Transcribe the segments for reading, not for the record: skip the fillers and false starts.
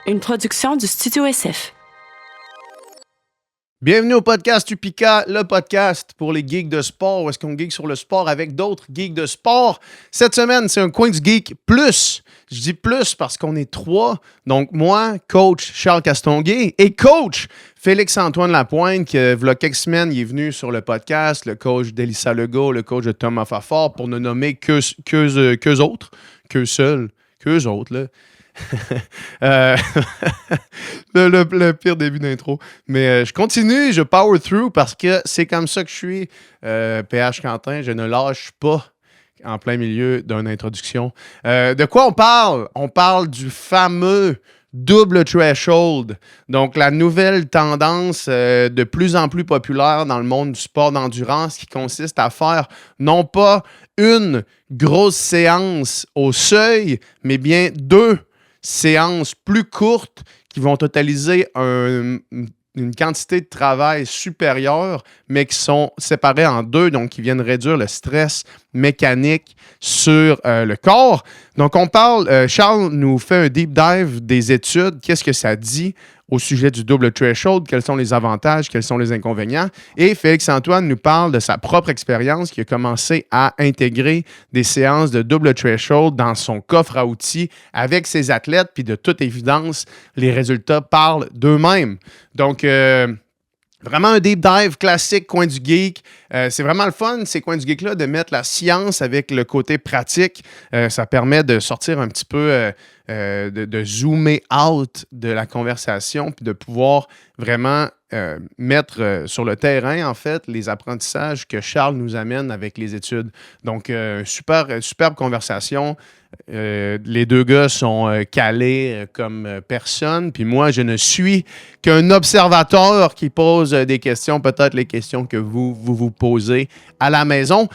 une production du Studio SF. Bienvenue au podcast Upika, le podcast pour les geeks de sport, où est-ce qu'on geek sur le sport avec d'autres geeks de sport. Cette semaine, c'est un coin du geek plus. Je dis plus parce qu'on est trois. Donc moi, coach Charles Castonguay et coach Félix-Antoine Lapointe, qui, il y a quelques semaines, il est venu sur le podcast, le coach d'Elissa Legault, le coach de Thomas Fafard, pour ne nommer qu'eux autres, qu'eux seuls, qu'eux autres, là. le pire début d'intro. Mais je continue, je power through parce que c'est comme ça que je suis. PH Quentin, je ne lâche pas en plein milieu d'une introduction. De quoi on parle? On parle du fameux double threshold. Donc, la nouvelle tendance de plus en plus populaire dans le monde du sport d'endurance qui consiste à faire non pas une grosse séance au seuil, mais bien deux séances plus courtes qui vont totaliser une quantité de travail supérieure, mais qui sont séparées en deux, donc qui viennent réduire le stress mécanique sur le corps. Donc, on parle, Charles nous fait un deep dive des études, qu'est-ce que ça dit au sujet du double threshold, quels sont les avantages, quels sont les inconvénients. Et Félix-Antoine nous parle de sa propre expérience qui a commencé à intégrer des séances de double threshold dans son coffre à outils avec ses athlètes, puis de toute évidence, les résultats parlent d'eux-mêmes. Donc, vraiment un deep dive classique, coin du geek. C'est vraiment le fun, ces coins du geek-là, de mettre la science avec le côté pratique. Ça permet de sortir un petit peu, de zoomer out de la conversation, puis de pouvoir vraiment mettre sur le terrain, en fait, les apprentissages que Charles nous amène avec les études. Donc, superbe conversation. Les deux gars sont calés comme personne, puis moi, je ne suis qu'un observateur qui pose des questions, peut-être les questions que vous posez à la maison.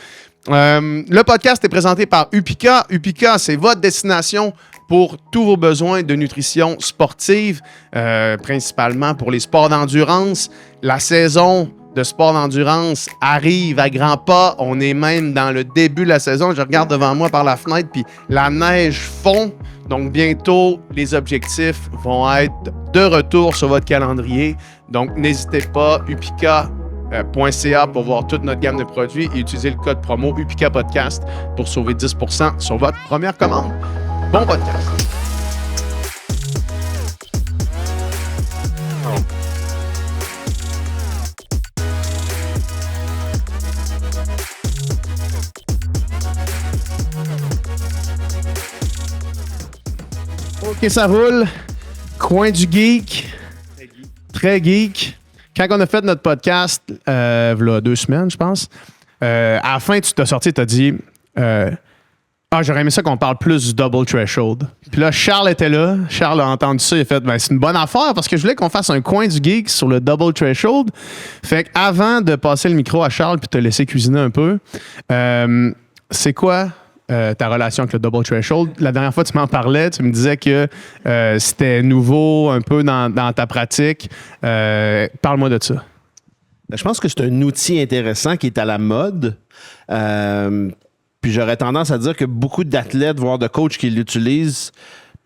Le podcast est présenté par Upika. Upika, c'est votre destination pour tous vos besoins de nutrition sportive, principalement pour les sports d'endurance. La saison de sport d'endurance arrive à grands pas. On est même dans le début de la saison. Je regarde devant moi par la fenêtre, puis la neige fond. Donc, bientôt, les objectifs vont être de retour sur votre calendrier. Donc, n'hésitez pas, upika.ca pour voir toute notre gamme de produits et utiliser le code promo Upika Podcast pour sauver 10% sur votre première commande. Bon podcast! OK, ça roule. Coin du geek. Très geek. Quand on a fait notre podcast, il y a 2 semaines, je pense, à la fin, tu t'as sorti, tu as dit j'aurais aimé ça qu'on parle plus du double threshold. Puis là, Charles était là. Charles a entendu ça. Il a fait c'est une bonne affaire parce que je voulais qu'on fasse un coin du geek sur le double threshold. Fait qu'avant de passer le micro à Charles puis te laisser cuisiner un peu, c'est quoi ta relation avec le double threshold? La dernière fois, tu m'en parlais. Tu me disais que c'était nouveau un peu dans ta pratique. Parle-moi de ça. Je pense que c'est un outil intéressant qui est à la mode. Puis j'aurais tendance à dire que beaucoup d'athlètes, voire de coachs qui l'utilisent,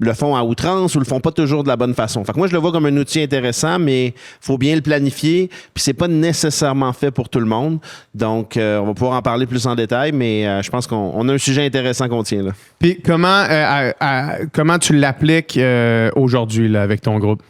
le font à outrance ou le font pas toujours de la bonne façon. Fait que moi, je le vois comme un outil intéressant, mais il faut bien le planifier. Puis c'est pas nécessairement fait pour tout le monde. Donc, on va pouvoir en parler plus en détail, mais je pense qu'on a un sujet intéressant qu'on tient là. Puis comment tu l'appliques aujourd'hui là, avec ton groupe?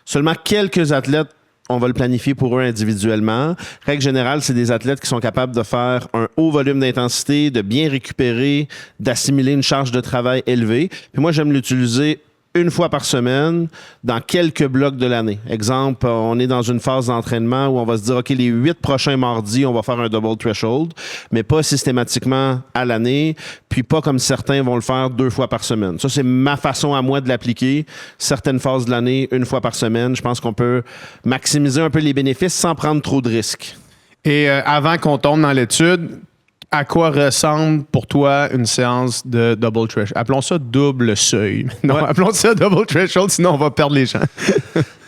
Seulement quelques athlètes, on va le planifier pour eux individuellement. Règle générale, c'est des athlètes qui sont capables de faire un haut volume d'intensité, de bien récupérer, d'assimiler une charge de travail élevée. Puis moi, j'aime l'utiliser une fois par semaine dans quelques blocs de l'année. Exemple, on est dans une phase d'entraînement où on va se dire, OK, les 8 prochains mardis, on va faire un double threshold, mais pas systématiquement à l'année, puis pas comme certains vont le faire 2 fois par semaine. Ça, c'est ma façon à moi de l'appliquer. Certaines phases de l'année, 1 fois par semaine. Je pense qu'on peut maximiser un peu les bénéfices sans prendre trop de risques. Et avant qu'on tombe dans l'étude, à quoi ressemble pour toi une séance de double threshold? Appelons ça double seuil. Non, ouais. Appelons ça double threshold, sinon on va perdre les gens.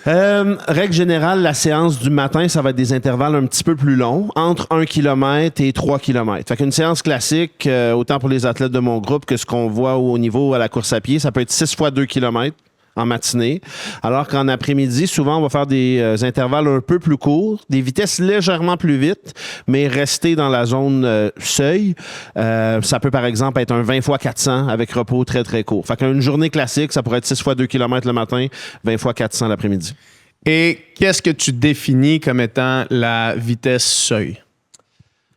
Règle générale, la séance du matin, ça va être des intervalles un petit peu plus longs, entre 1 km et 3 km. Fait qu'une séance classique, autant pour les athlètes de mon groupe que ce qu'on voit au niveau à la course à pied, ça peut être 6 fois 2 km en matinée, alors qu'en après-midi, souvent, on va faire des intervalles un peu plus courts, des vitesses légèrement plus vite, mais rester dans la zone seuil. Ça peut, par exemple, être un 20 x 400 avec repos très, très court. Fait qu'une journée classique, ça pourrait être 6 x 2 km le matin, 20 x 400 l'après-midi. Et qu'est-ce que tu définis comme étant la vitesse seuil?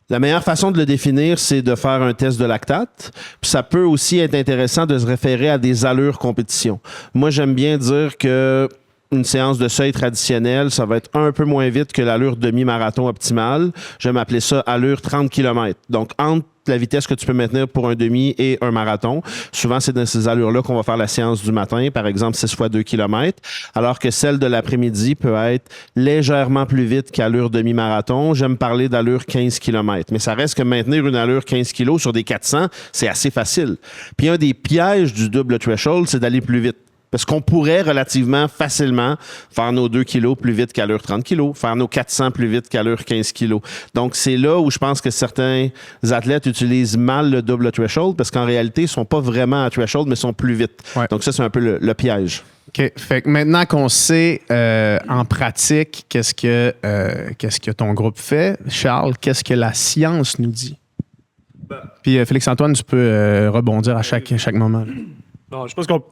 La meilleure façon de le définir, c'est de faire un test de lactate. Puis ça peut aussi être intéressant de se référer à des allures compétition. Moi, j'aime bien dire que une séance de seuil traditionnelle, ça va être un peu moins vite que l'allure demi-marathon optimale. J'aime appeler ça allure 30 km. Donc, entre la vitesse que tu peux maintenir pour un demi et un marathon. Souvent, c'est dans ces allures-là qu'on va faire la séance du matin, par exemple 6 x 2 km, alors que celle de l'après-midi peut être légèrement plus vite qu'allure demi-marathon. J'aime parler d'allure 15 km, mais ça reste que maintenir une allure 15 kg sur des 400, c'est assez facile. Puis un des pièges du double threshold, c'est d'aller plus vite. Parce qu'on pourrait relativement facilement faire nos 2 kilos plus vite qu'allure 30 kilos, faire nos 400 plus vite qu'allure 15 kilos. Donc, c'est là où je pense que certains athlètes utilisent mal le double threshold parce qu'en réalité, ils ne sont pas vraiment à threshold, mais sont plus vite. Ouais. Donc, ça, c'est un peu le piège. OK. Fait que maintenant qu'on sait en pratique qu'est-ce que ton groupe fait, Charles, qu'est-ce que la science nous dit? Puis Félix-Antoine, tu peux rebondir à chaque moment. Non, je pense qu'on...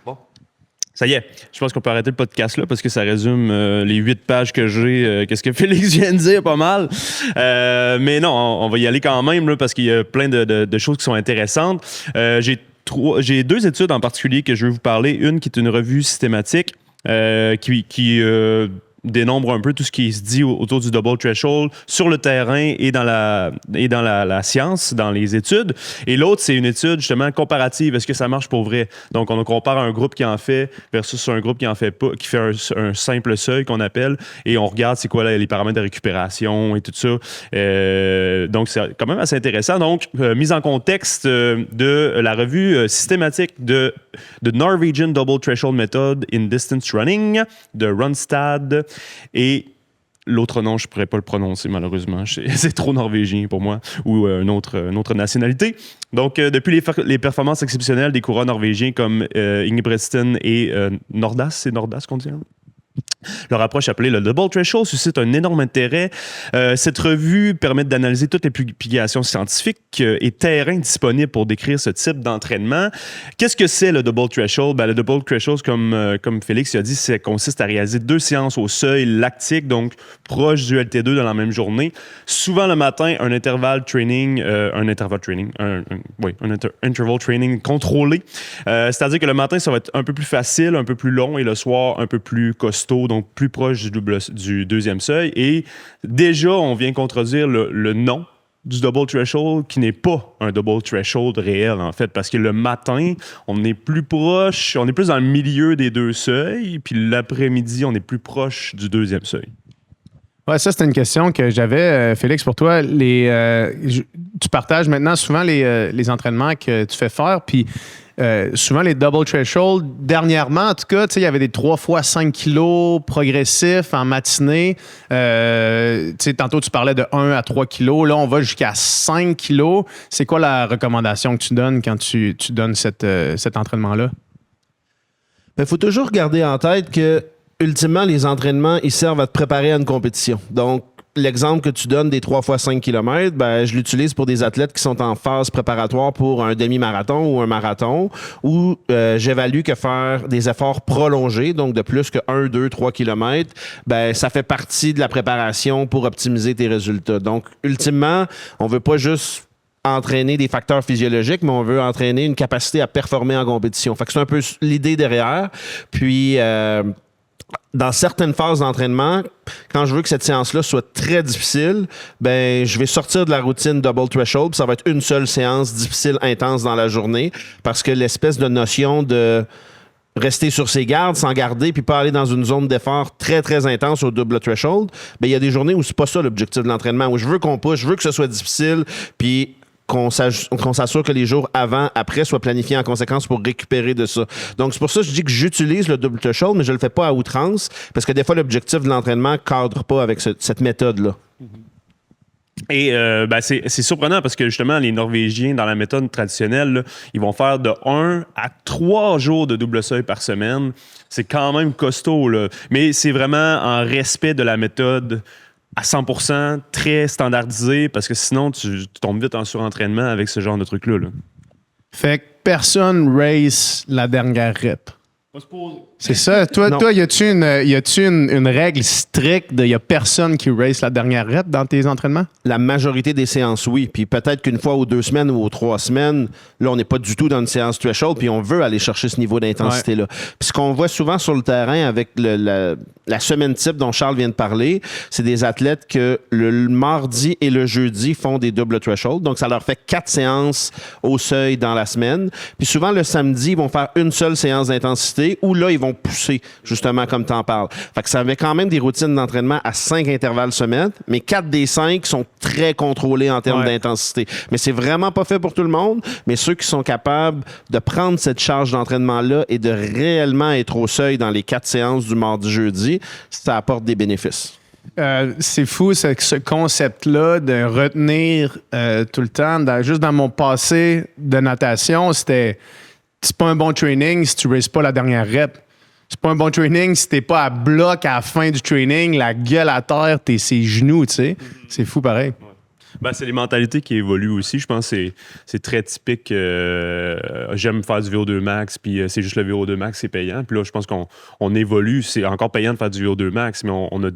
Bon. Ça y est, je pense qu'on peut arrêter le podcast là parce que ça résume les 8 pages que j'ai. Qu'est-ce que Félix vient de dire, pas mal. Mais non, on va y aller quand même là, parce qu'il y a plein de choses qui sont intéressantes. J'ai 2 études en particulier que je veux vous parler. Une qui est une revue systématique qui dénombre un peu tout ce qui se dit autour du double threshold sur le terrain et dans la science, dans les études. Et l'autre, c'est une étude justement comparative. Est-ce que ça marche pour vrai? Donc, on compare un groupe qui en fait versus un groupe qui en fait pas, qui fait un simple seuil qu'on appelle, et on regarde c'est quoi là, les paramètres de récupération et tout ça. Donc, c'est quand même assez intéressant. Donc, mise en contexte de la revue systématique de Norwegian Double Threshold Method in Distance Running de Ronstad. Et l'autre nom, je ne pourrais pas le prononcer, malheureusement. C'est trop norvégien pour moi, ou une autre nationalité. Donc, depuis les performances exceptionnelles des coureurs norvégiens comme Ingebrigtsen et Nordas, c'est Nordas qu'on dit, hein? Leur approche appelée le Double Threshold suscite un énorme intérêt. Cette revue permet d'analyser toutes les publications scientifiques et terrains disponibles pour décrire ce type d'entraînement. Qu'est-ce que c'est le Double Threshold? Ben, le Double Threshold, comme Félix a dit, ça consiste à réaliser 2 séances au seuil lactique, donc proche du LT2 dans la même journée. Souvent le matin, un interval training contrôlé. C'est-à-dire que le matin, ça va être un peu plus facile, un peu plus long, et le soir, un peu plus costaud, donc plus proche du deuxième seuil. Et déjà, on vient contredire le nom du double threshold qui n'est pas un double threshold réel, en fait, parce que le matin, on est plus proche, on est plus dans le milieu des 2 seuils, puis l'après-midi, on est plus proche du deuxième seuil. Ouais, ça, c'était une question que j'avais, Félix, pour toi. Tu partages maintenant souvent les entraînements que tu fais faire, puis souvent les double threshold. Dernièrement, en tout cas, il y avait des 3 x 5 kilos progressifs en matinée. Tantôt, tu parlais de 1 à 3 kilos. Là, on va jusqu'à 5 kilos. C'est quoi la recommandation que tu donnes quand tu donnes cet entraînement-là? Il faut toujours garder en tête que ultimement, les entraînements, ils servent à te préparer à une compétition. Donc, l'exemple que tu donnes des 3 x 5 km, ben, je l'utilise pour des athlètes qui sont en phase préparatoire pour un demi-marathon ou un marathon, où j'évalue que faire des efforts prolongés, donc de plus que 1, 2, 3 km, ben, ça fait partie de la préparation pour optimiser tes résultats. Donc, ultimement, on veut pas juste entraîner des facteurs physiologiques, mais on veut entraîner une capacité à performer en compétition. Fait que c'est un peu l'idée derrière. Puis, dans certaines phases d'entraînement, quand je veux que cette séance-là soit très difficile, ben je vais sortir de la routine double threshold, puis ça va être une seule séance difficile, intense dans la journée, parce que l'espèce de notion de rester sur ses gardes, s'en garder, puis pas aller dans une zone d'effort très, très intense au double threshold, ben il y a des journées où c'est pas ça l'objectif de l'entraînement, où je veux qu'on push, je veux que ce soit difficile, puis qu'on s'assure que les jours avant, après, soient planifiés en conséquence pour récupérer de ça. Donc, c'est pour ça que je dis que j'utilise le double threshold, mais je le fais pas à outrance, parce que des fois, l'objectif de l'entraînement ne cadre pas avec cette méthode-là. Et c'est surprenant parce que justement, les Norvégiens, dans la méthode traditionnelle, là, ils vont faire de 1 à 3 jours de double seuil par semaine. C'est quand même costaud, là. Mais c'est vraiment en respect de la méthode à 100%, très standardisé, parce que sinon, tu tombes vite en surentraînement avec ce genre de truc-là. Là. Fait que personne race la dernière rep. C'est ça. Toi, y a-tu une règle stricte de y a personne qui race la dernière rep dans tes entraînements? La majorité des séances, oui. Puis peut-être qu'une fois aux 2 semaines ou aux 3 semaines, là, on n'est pas du tout dans une séance threshold, puis on veut aller chercher ce niveau d'intensité-là. Puis ce qu'on voit souvent sur le terrain avec la semaine type dont Charles vient de parler, c'est des athlètes que le mardi et le jeudi font des double threshold. Donc, ça leur fait 4 séances au seuil dans la semaine. Puis souvent, le samedi, ils vont faire une seule séance d'intensité où là, ils vont pousser, justement, comme tu en parles. Fait que ça avait quand même des routines d'entraînement à 5 intervalles semaine, mais 4 des 5 sont très contrôlés en termes d'intensité. Mais c'est vraiment pas fait pour tout le monde, mais ceux qui sont capables de prendre cette charge d'entraînement-là et de réellement être au seuil dans les 4 séances du mardi-jeudi, ça apporte des bénéfices. C'est fou, ce concept-là de retenir tout le temps. Juste dans mon passé de natation, c'est pas un bon training si tu ne races pas la dernière rep. C'est pas un bon training si t'es pas à bloc à la fin du training, la gueule à terre, t'es ses genoux, tu sais. C'est fou pareil. Ben, c'est les mentalités qui évoluent aussi. Je pense que c'est très typique. J'aime faire du VO2 max, puis c'est juste le VO2 max, c'est payant. Puis là, je pense qu'on évolue. C'est encore payant de faire du VO2 max, mais on a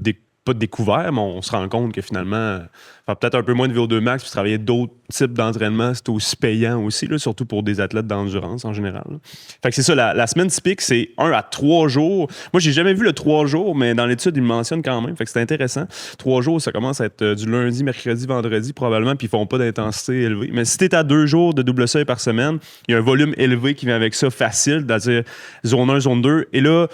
pas découvert, mais on se rend compte que finalement, faire peut-être un peu moins de VO2 max puis travailler d'autres types d'entraînement, c'est aussi payant aussi, là, surtout pour des athlètes d'endurance en général. Là. Fait que c'est ça, la semaine typique, c'est 1 à 3 jours. Moi, j'ai jamais vu le 3 jours, mais dans l'étude, ils le mentionnent quand même. Fait que c'est intéressant. 3 jours, ça commence à être du lundi, mercredi, vendredi, probablement, puis ils font pas d'intensité élevée. Mais si t'es à 2 jours de double seuil par semaine, il y a un volume élevé qui vient avec ça, facile, c'est-à-dire zone 1, zone 2. Et là,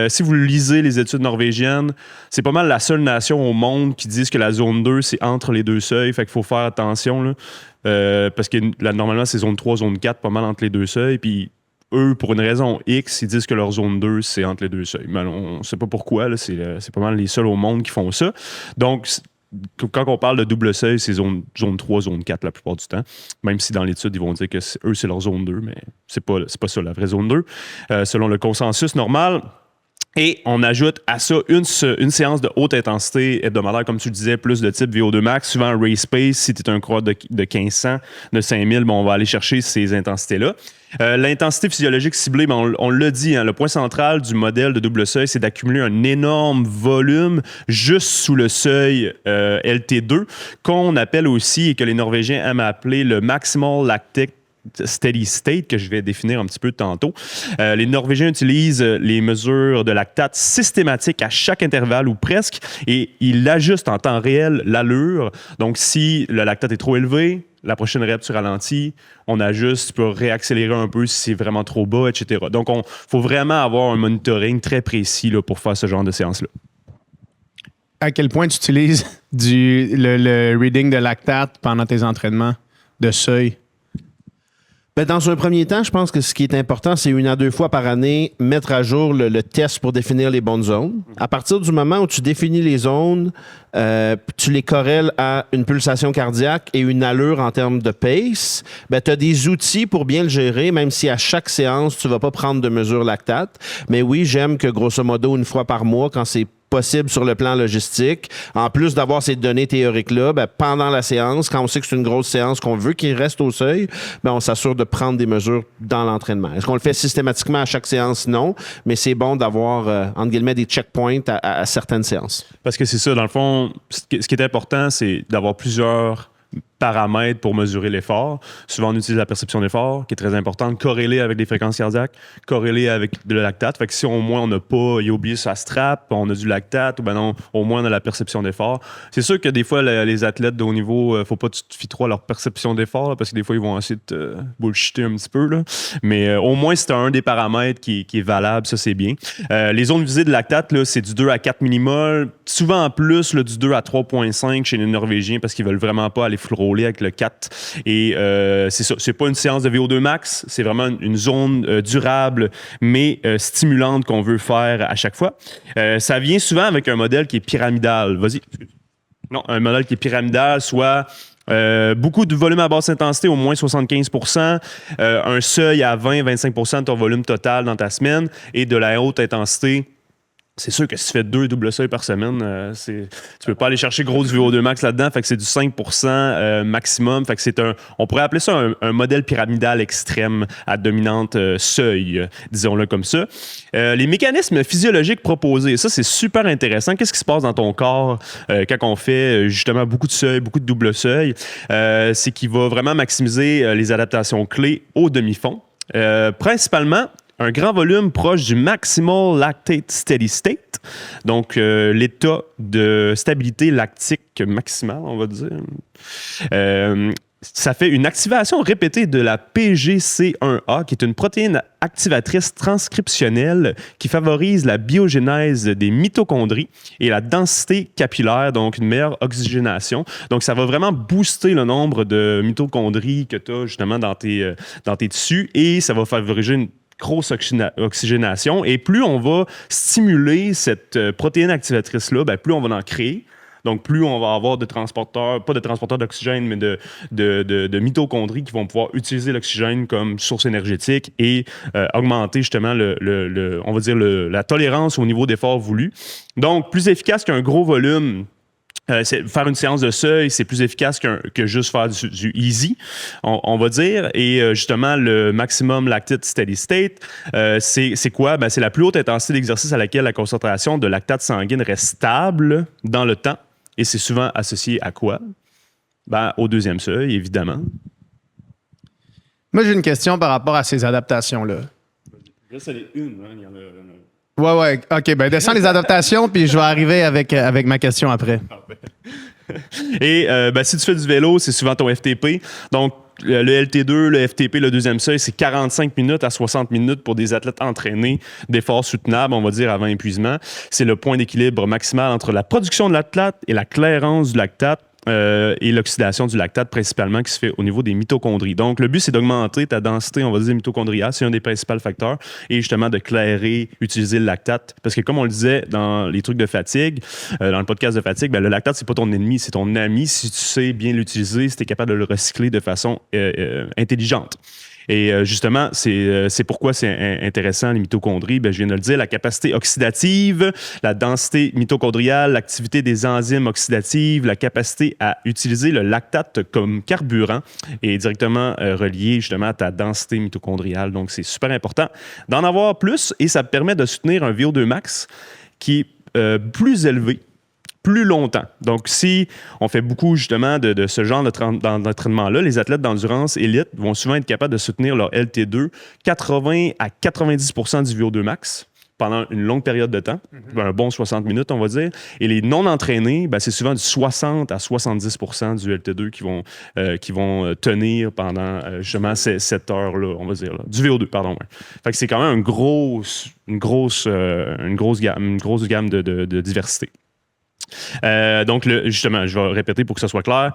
si vous lisez les études norvégiennes, c'est pas mal la seule nation au monde qui disent que la zone 2, c'est entre les 2 seuils. Fait qu'il faut faire attention, là. Parce que là, normalement, c'est zone 3, zone 4, pas mal entre les 2 seuils. Puis eux, pour une raison X, ils disent que leur zone 2, c'est entre les 2 seuils. Mais on ne sait pas pourquoi. Là, c'est pas mal les seuls au monde qui font ça. Donc, quand on parle de double seuil, c'est zone 3, zone 4 la plupart du temps. Même si dans l'étude, ils vont dire que eux, c'est leur zone 2, mais c'est pas ça, la vraie zone 2. Selon le consensus normal. Et on ajoute à ça une séance de haute intensité hebdomadaire, comme tu le disais, plus de type VO2 max. Souvent, un race pace, si tu es un coureur de 1500, de 5000, bon, on va aller chercher ces intensités-là. L'intensité physiologique ciblée, ben on l'a dit, hein, le point central du modèle de double seuil, c'est d'accumuler un énorme volume juste sous le seuil LT2, qu'on appelle aussi, et que les Norvégiens aiment appeler le maximal lactic steady state, que je vais définir un petit peu tantôt. Les Norvégiens utilisent les mesures de lactate systématiques à chaque intervalle ou presque, et ils ajustent en temps réel l'allure. Donc, si le lactate est trop élevé, la prochaine rep, tu ralentis, on ajuste, tu peux réaccélérer un peu si c'est vraiment trop bas, etc. Donc, il faut vraiment avoir un monitoring très précis là, pour faire ce genre de séance-là. À quel point tu utilises le reading de lactate pendant tes entraînements de seuil? Ben, dans un premier temps, je pense que ce qui est important, c'est 1 à 2 fois par année, mettre à jour le test pour définir les bonnes zones. À partir du moment où tu définis les zones, tu les corrèles à une pulsation cardiaque et une allure en termes de pace, ben, tu as des outils pour bien le gérer, même si à chaque séance, tu ne vas pas prendre de mesure lactate. Mais oui, j'aime que grosso modo, 1 fois par mois, quand c'est possible sur le plan logistique. En plus d'avoir ces données théoriques-là, ben, pendant la séance, quand on sait que c'est une grosse séance, qu'on veut qu'il reste au seuil, ben, on s'assure de prendre des mesures dans l'entraînement. Est-ce qu'on le fait systématiquement à chaque séance? Non, mais c'est bon d'avoir, entre guillemets, des checkpoints à certaines séances. Parce que c'est ça, dans le fond, ce qui est important, c'est d'avoir plusieurs paramètres pour mesurer l'effort. Souvent, on utilise la perception d'effort, qui est très importante, corrélée avec des fréquences cardiaques, corrélée avec le lactate. Fait que si au moins on n'a pas, il a oublié sa strap, on a du lactate, ou ben non, au moins on a la perception d'effort. C'est sûr que des fois, les athlètes de haut niveau, faut pas que tu te fies trop à leur perception d'effort, là, parce que des fois, ils vont essayer de te bullshiter un petit peu. Là. Mais au moins, c'est un des paramètres qui est valable, ça c'est bien. Les zones visées de lactate, là, c'est du 2 à 4 millimol, souvent en plus là, du 2 à 3,5 chez les Norvégiens, parce qu'ils veulent vraiment pas aller frôler avec le 4. Et c'est ça, c'est pas une séance de VO2 max, c'est vraiment une zone durable, mais stimulante qu'on veut faire à chaque fois. Ça vient souvent avec un modèle qui est pyramidal. Vas-y. Non, un modèle qui est pyramidal, soit beaucoup de volume à basse intensité, au moins 75 un seuil à 20-25 de ton volume total dans ta semaine, et de la haute intensité. C'est sûr que si tu fais 2 doubles seuils par semaine, tu peux pas aller chercher gros du VO2 max là-dedans. Fait que c'est du 5 maximum. Fait que on pourrait appeler ça un modèle pyramidal extrême à dominante seuil, disons-le comme ça. Les mécanismes physiologiques proposés, ça, c'est super intéressant. Qu'est-ce qui se passe dans ton corps quand on fait justement beaucoup de seuils, beaucoup de doubles seuils? C'est qu'il va vraiment maximiser les adaptations clés au demi-fond. Principalement, un grand volume proche du maximal lactate steady state, donc l'état de stabilité lactique maximale, on va dire. Ça fait une activation répétée de la PGC1A, qui est une protéine activatrice transcriptionnelle qui favorise la biogénèse des mitochondries et la densité capillaire, donc une meilleure oxygénation. Donc, ça va vraiment booster le nombre de mitochondries que tu as justement dans tes tissus, et ça va favoriser une grosse oxygénation. Et plus on va stimuler cette protéine activatrice-là, ben, plus on va en créer. Donc, plus on va avoir de transporteurs, pas de transporteurs d'oxygène, mais de mitochondries qui vont pouvoir utiliser l'oxygène comme source énergétique et augmenter justement on va dire la tolérance au niveau d'effort voulu. Donc, plus efficace qu'un gros volume. Faire une séance de seuil, c'est plus efficace que juste faire du easy, on va dire. Et justement, le maximum lactate steady state, c'est quoi? Ben, c'est la plus haute intensité d'exercice à laquelle la concentration de lactate sanguine reste stable dans le temps. Et c'est souvent associé à quoi? Ben, au deuxième seuil, évidemment. Moi, j'ai une question par rapport à ces adaptations-là. Là, c'est une, hein? Il y en a... Ouais. OK, ben descends les adaptations, puis je vais arriver avec ma question après. Et ben, si tu fais du vélo, c'est souvent ton FTP. Donc, le LT2, le FTP, le deuxième seuil, c'est 45 minutes à 60 minutes pour des athlètes entraînés d'efforts soutenables, on va dire, avant épuisement. C'est le point d'équilibre maximal entre la production de lactate et la clairance du lactate. Et l'oxydation du lactate principalement qui se fait au niveau des mitochondries. Donc, le but, c'est d'augmenter ta densité, on va dire, mitochondriale. C'est un des principaux facteurs. Et justement, de clairer, utiliser le lactate. Parce que comme on le disait dans les trucs de fatigue, dans le podcast de fatigue, ben, le lactate, c'est pas ton ennemi, c'est ton ami si tu sais bien l'utiliser, si tu es capable de le recycler de façon intelligente. Et justement, c'est pourquoi c'est intéressant, les mitochondries. Ben, je viens de le dire, la capacité oxydative, la densité mitochondriale, l'activité des enzymes oxydatives, la capacité à utiliser le lactate comme carburant est directement reliée justement à ta densité mitochondriale. Donc, c'est super important d'en avoir plus, et ça permet de soutenir un VO2 max qui est plus élevé plus longtemps. Donc, si on fait beaucoup, justement, de ce genre d'entraînement-là, les athlètes d'endurance élite vont souvent être capables de soutenir leur LT2 80 à 90 % du VO2 max pendant une longue période de temps, un bon 60 minutes, on va dire. Et les non-entraînés, ben, c'est souvent du 60 à 70 % du LT2 qui vont tenir pendant, justement, cette heure-là, on va dire. Là. Du VO2, pardon. Ouais. Fait que c'est quand même une grosse gamme de diversité. Donc, justement, je vais répéter pour que ce soit clair.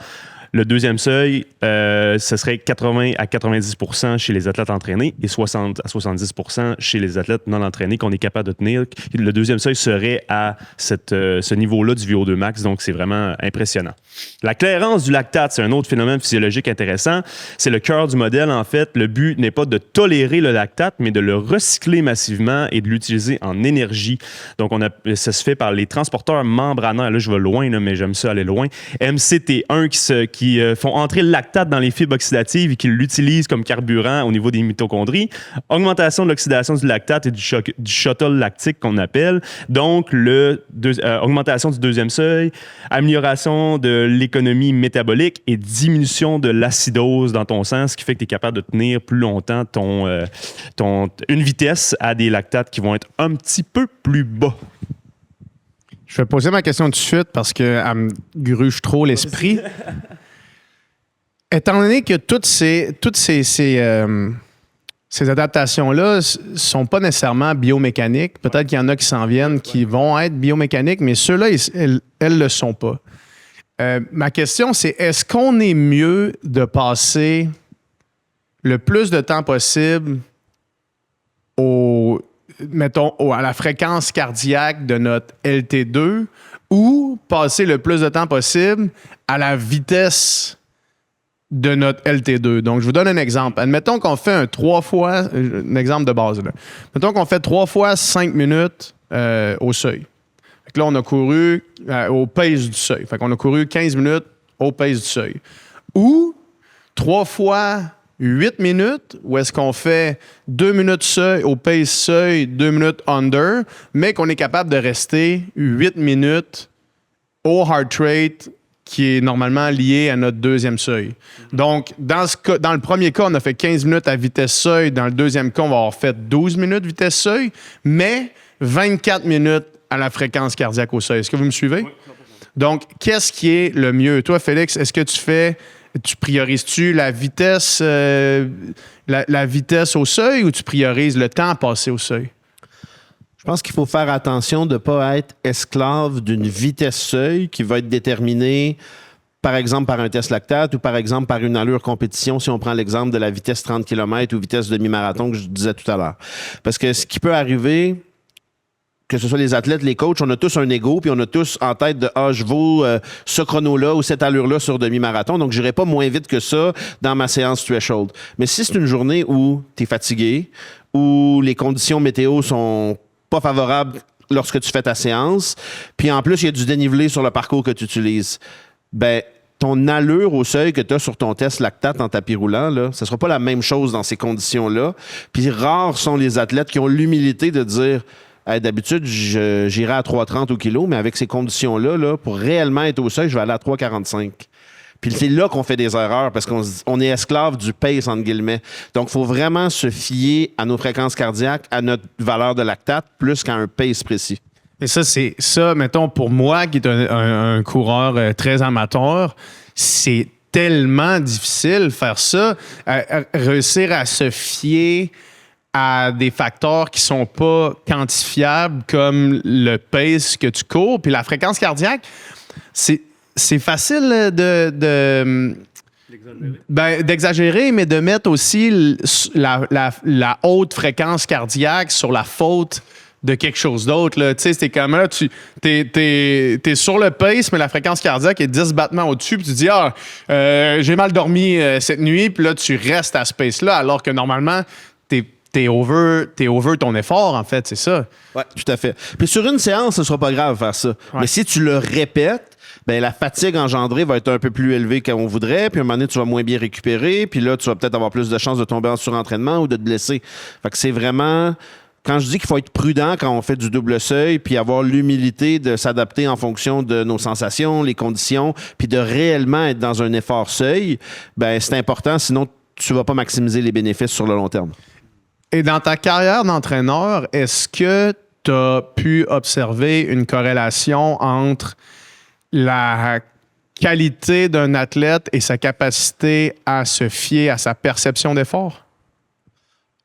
Le deuxième seuil, ce serait 80 à 90 % chez les athlètes entraînés et 60 à 70 % chez les athlètes non entraînés qu'on est capable de tenir. Le deuxième seuil serait à ce niveau-là du VO2 max, donc c'est vraiment impressionnant. La clairance du lactate, c'est un autre phénomène physiologique intéressant. C'est le cœur du modèle, en fait. Le but n'est pas de tolérer le lactate, mais de le recycler massivement et de l'utiliser en énergie. Donc, ça se fait par les transporteurs membranaires. Là, je vais loin, là, mais j'aime ça aller loin. MCT1 qui font entrer le lactate dans les fibres oxydatives et qui l'utilisent comme carburant au niveau des mitochondries. Augmentation de l'oxydation du lactate et du shuttle lactique qu'on appelle. Donc, augmentation du deuxième seuil, amélioration de l'économie métabolique et diminution de l'acidose dans ton sang, ce qui fait que tu es capable de tenir plus longtemps une vitesse à des lactates qui vont être un petit peu plus bas. Je vais poser ma question tout de suite parce qu'elle me gruge trop l'esprit. Étant donné que toutes ces adaptations-là ne sont pas nécessairement biomécaniques, peut-être qu'il y en a qui s'en viennent qui vont être biomécaniques, mais ceux-là, elles ne le sont pas. Ma question, c'est est-ce qu'on est mieux de passer le plus de temps possible à la fréquence cardiaque de notre LT2, ou passer le plus de temps possible à la vitesse de notre LT2. Donc, je vous donne un exemple. Admettons qu'on fait un 3 fois, un exemple de base. Là. Mettons qu'on fait 3 fois 5 minutes au seuil. Fait que là, on a couru au pace du seuil. Fait qu'on a couru 15 minutes au pace du seuil. Ou 3 fois 8 minutes, où est-ce qu'on fait 2 minutes seuil, au pace seuil, 2 minutes under, mais qu'on est capable de rester 8 minutes au heart rate qui est normalement lié à notre deuxième seuil. Donc, dans le premier cas, on a fait 15 minutes à vitesse seuil. Dans le deuxième cas, on va avoir fait 12 minutes vitesse seuil, mais 24 minutes à la fréquence cardiaque au seuil. Est-ce que vous me suivez? Oui. Donc, qu'est-ce qui est le mieux? Toi, Félix, est-ce que tu priorises-tu la vitesse, la vitesse au seuil ou tu priorises le temps passé au seuil? Je pense qu'il faut faire attention de ne pas être esclave d'une vitesse seuil qui va être déterminée, par exemple, par un test lactate ou par exemple par une allure compétition, si on prend l'exemple de la vitesse 30 km ou vitesse demi-marathon que je disais tout à l'heure. Parce que ce qui peut arriver, que ce soit les athlètes, les coachs, on a tous un ego, puis on a tous en tête de « Ah, je vaux ce chrono-là ou cette allure-là sur demi-marathon, donc je n'irai pas moins vite que ça dans ma séance threshold. » Mais si c'est une journée où tu es fatigué, où les conditions météo sont pas favorables lorsque tu fais ta séance, puis en plus, il y a du dénivelé sur le parcours que tu utilises, ben ton allure au seuil que tu as sur ton test lactate en tapis roulant, là, ce ne sera pas la même chose dans ces conditions-là. Puis rares sont les athlètes qui ont l'humilité de dire hey, d'habitude, j'irai à 3,30 au kilo, mais avec ces conditions-là, là, pour réellement être au seuil, je vais aller à 3,45. Puis c'est là qu'on fait des erreurs parce qu'on est esclave du pace, entre guillemets. Donc, il faut vraiment se fier à nos fréquences cardiaques, à notre valeur de lactate, plus qu'à un pace précis. Et ça, c'est ça, mettons, pour moi, qui est un coureur très amateur, c'est tellement difficile faire ça, réussir à se fier à des facteurs qui sont pas quantifiables comme le pace que tu cours. Puis la fréquence cardiaque, c'est facile d'exagérer, mais de mettre aussi la haute fréquence cardiaque sur la faute de quelque chose d'autre. Tu sais, c'est comme là, t'es sur le pace, mais la fréquence cardiaque est 10 battements au-dessus, puis tu dis j'ai mal dormi cette nuit, puis là, tu restes à ce pace-là, alors que normalement, t'es over ton effort, en fait, c'est ça. Oui, tout à fait. Puis sur une séance, ce ne sera pas grave de faire ça. Ouais. Mais si tu le répètes, ben la fatigue engendrée va être un peu plus élevée qu'on voudrait, puis à un moment donné, tu vas moins bien récupérer, puis là, tu vas peut-être avoir plus de chances de tomber en surentraînement ou de te blesser. Fait que c'est vraiment... Quand je dis qu'il faut être prudent quand on fait du double seuil, puis avoir l'humilité de s'adapter en fonction de nos sensations, les conditions, puis de réellement être dans un effort seuil, ben c'est important, sinon tu ne vas pas maximiser les bénéfices sur le long terme. Et dans ta carrière d'entraîneur, est-ce que tu as pu observer une corrélation entre la qualité d'un athlète et sa capacité à se fier à sa perception d'effort?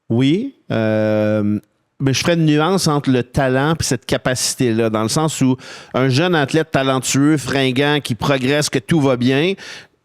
Oui. Mais je ferais une nuance entre le talent et cette capacité-là, dans le sens où un jeune athlète talentueux, fringant, qui progresse, que tout va bien,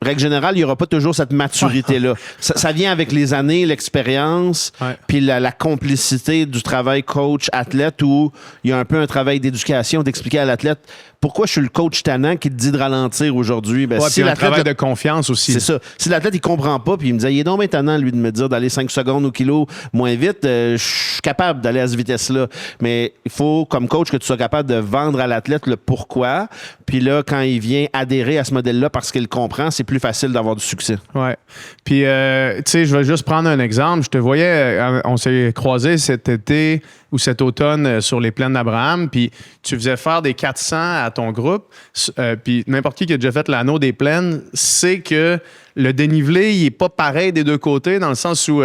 règle générale, il n'y aura pas toujours cette maturité-là. Ça vient avec les années, l'expérience, puis la complicité du travail coach-athlète où il y a un peu un travail d'éducation, d'expliquer à l'athlète pourquoi je suis le coach tannant qui te dit de ralentir aujourd'hui. Ben, si un travail de confiance aussi. C'est ça. Si l'athlète, il comprend pas, puis il me dit, il est donc bien tannant, lui, de me dire d'aller 5 secondes au kilo moins vite, je suis capable d'aller à cette vitesse-là. Mais il faut, comme coach, que tu sois capable de vendre à l'athlète le pourquoi. Puis là, quand il vient adhérer à ce modèle-là parce qu'il comprend, c'est plus facile d'avoir du succès. Ouais. Puis, tu sais, je vais juste prendre un exemple. Je te voyais, on s'est croisés cet été ou cet automne sur les plaines d'Abraham, puis tu faisais faire des 400 à ton groupe, puis n'importe qui a déjà fait l'anneau des plaines sait que le dénivelé, il n'est pas pareil des deux côtés, dans le sens où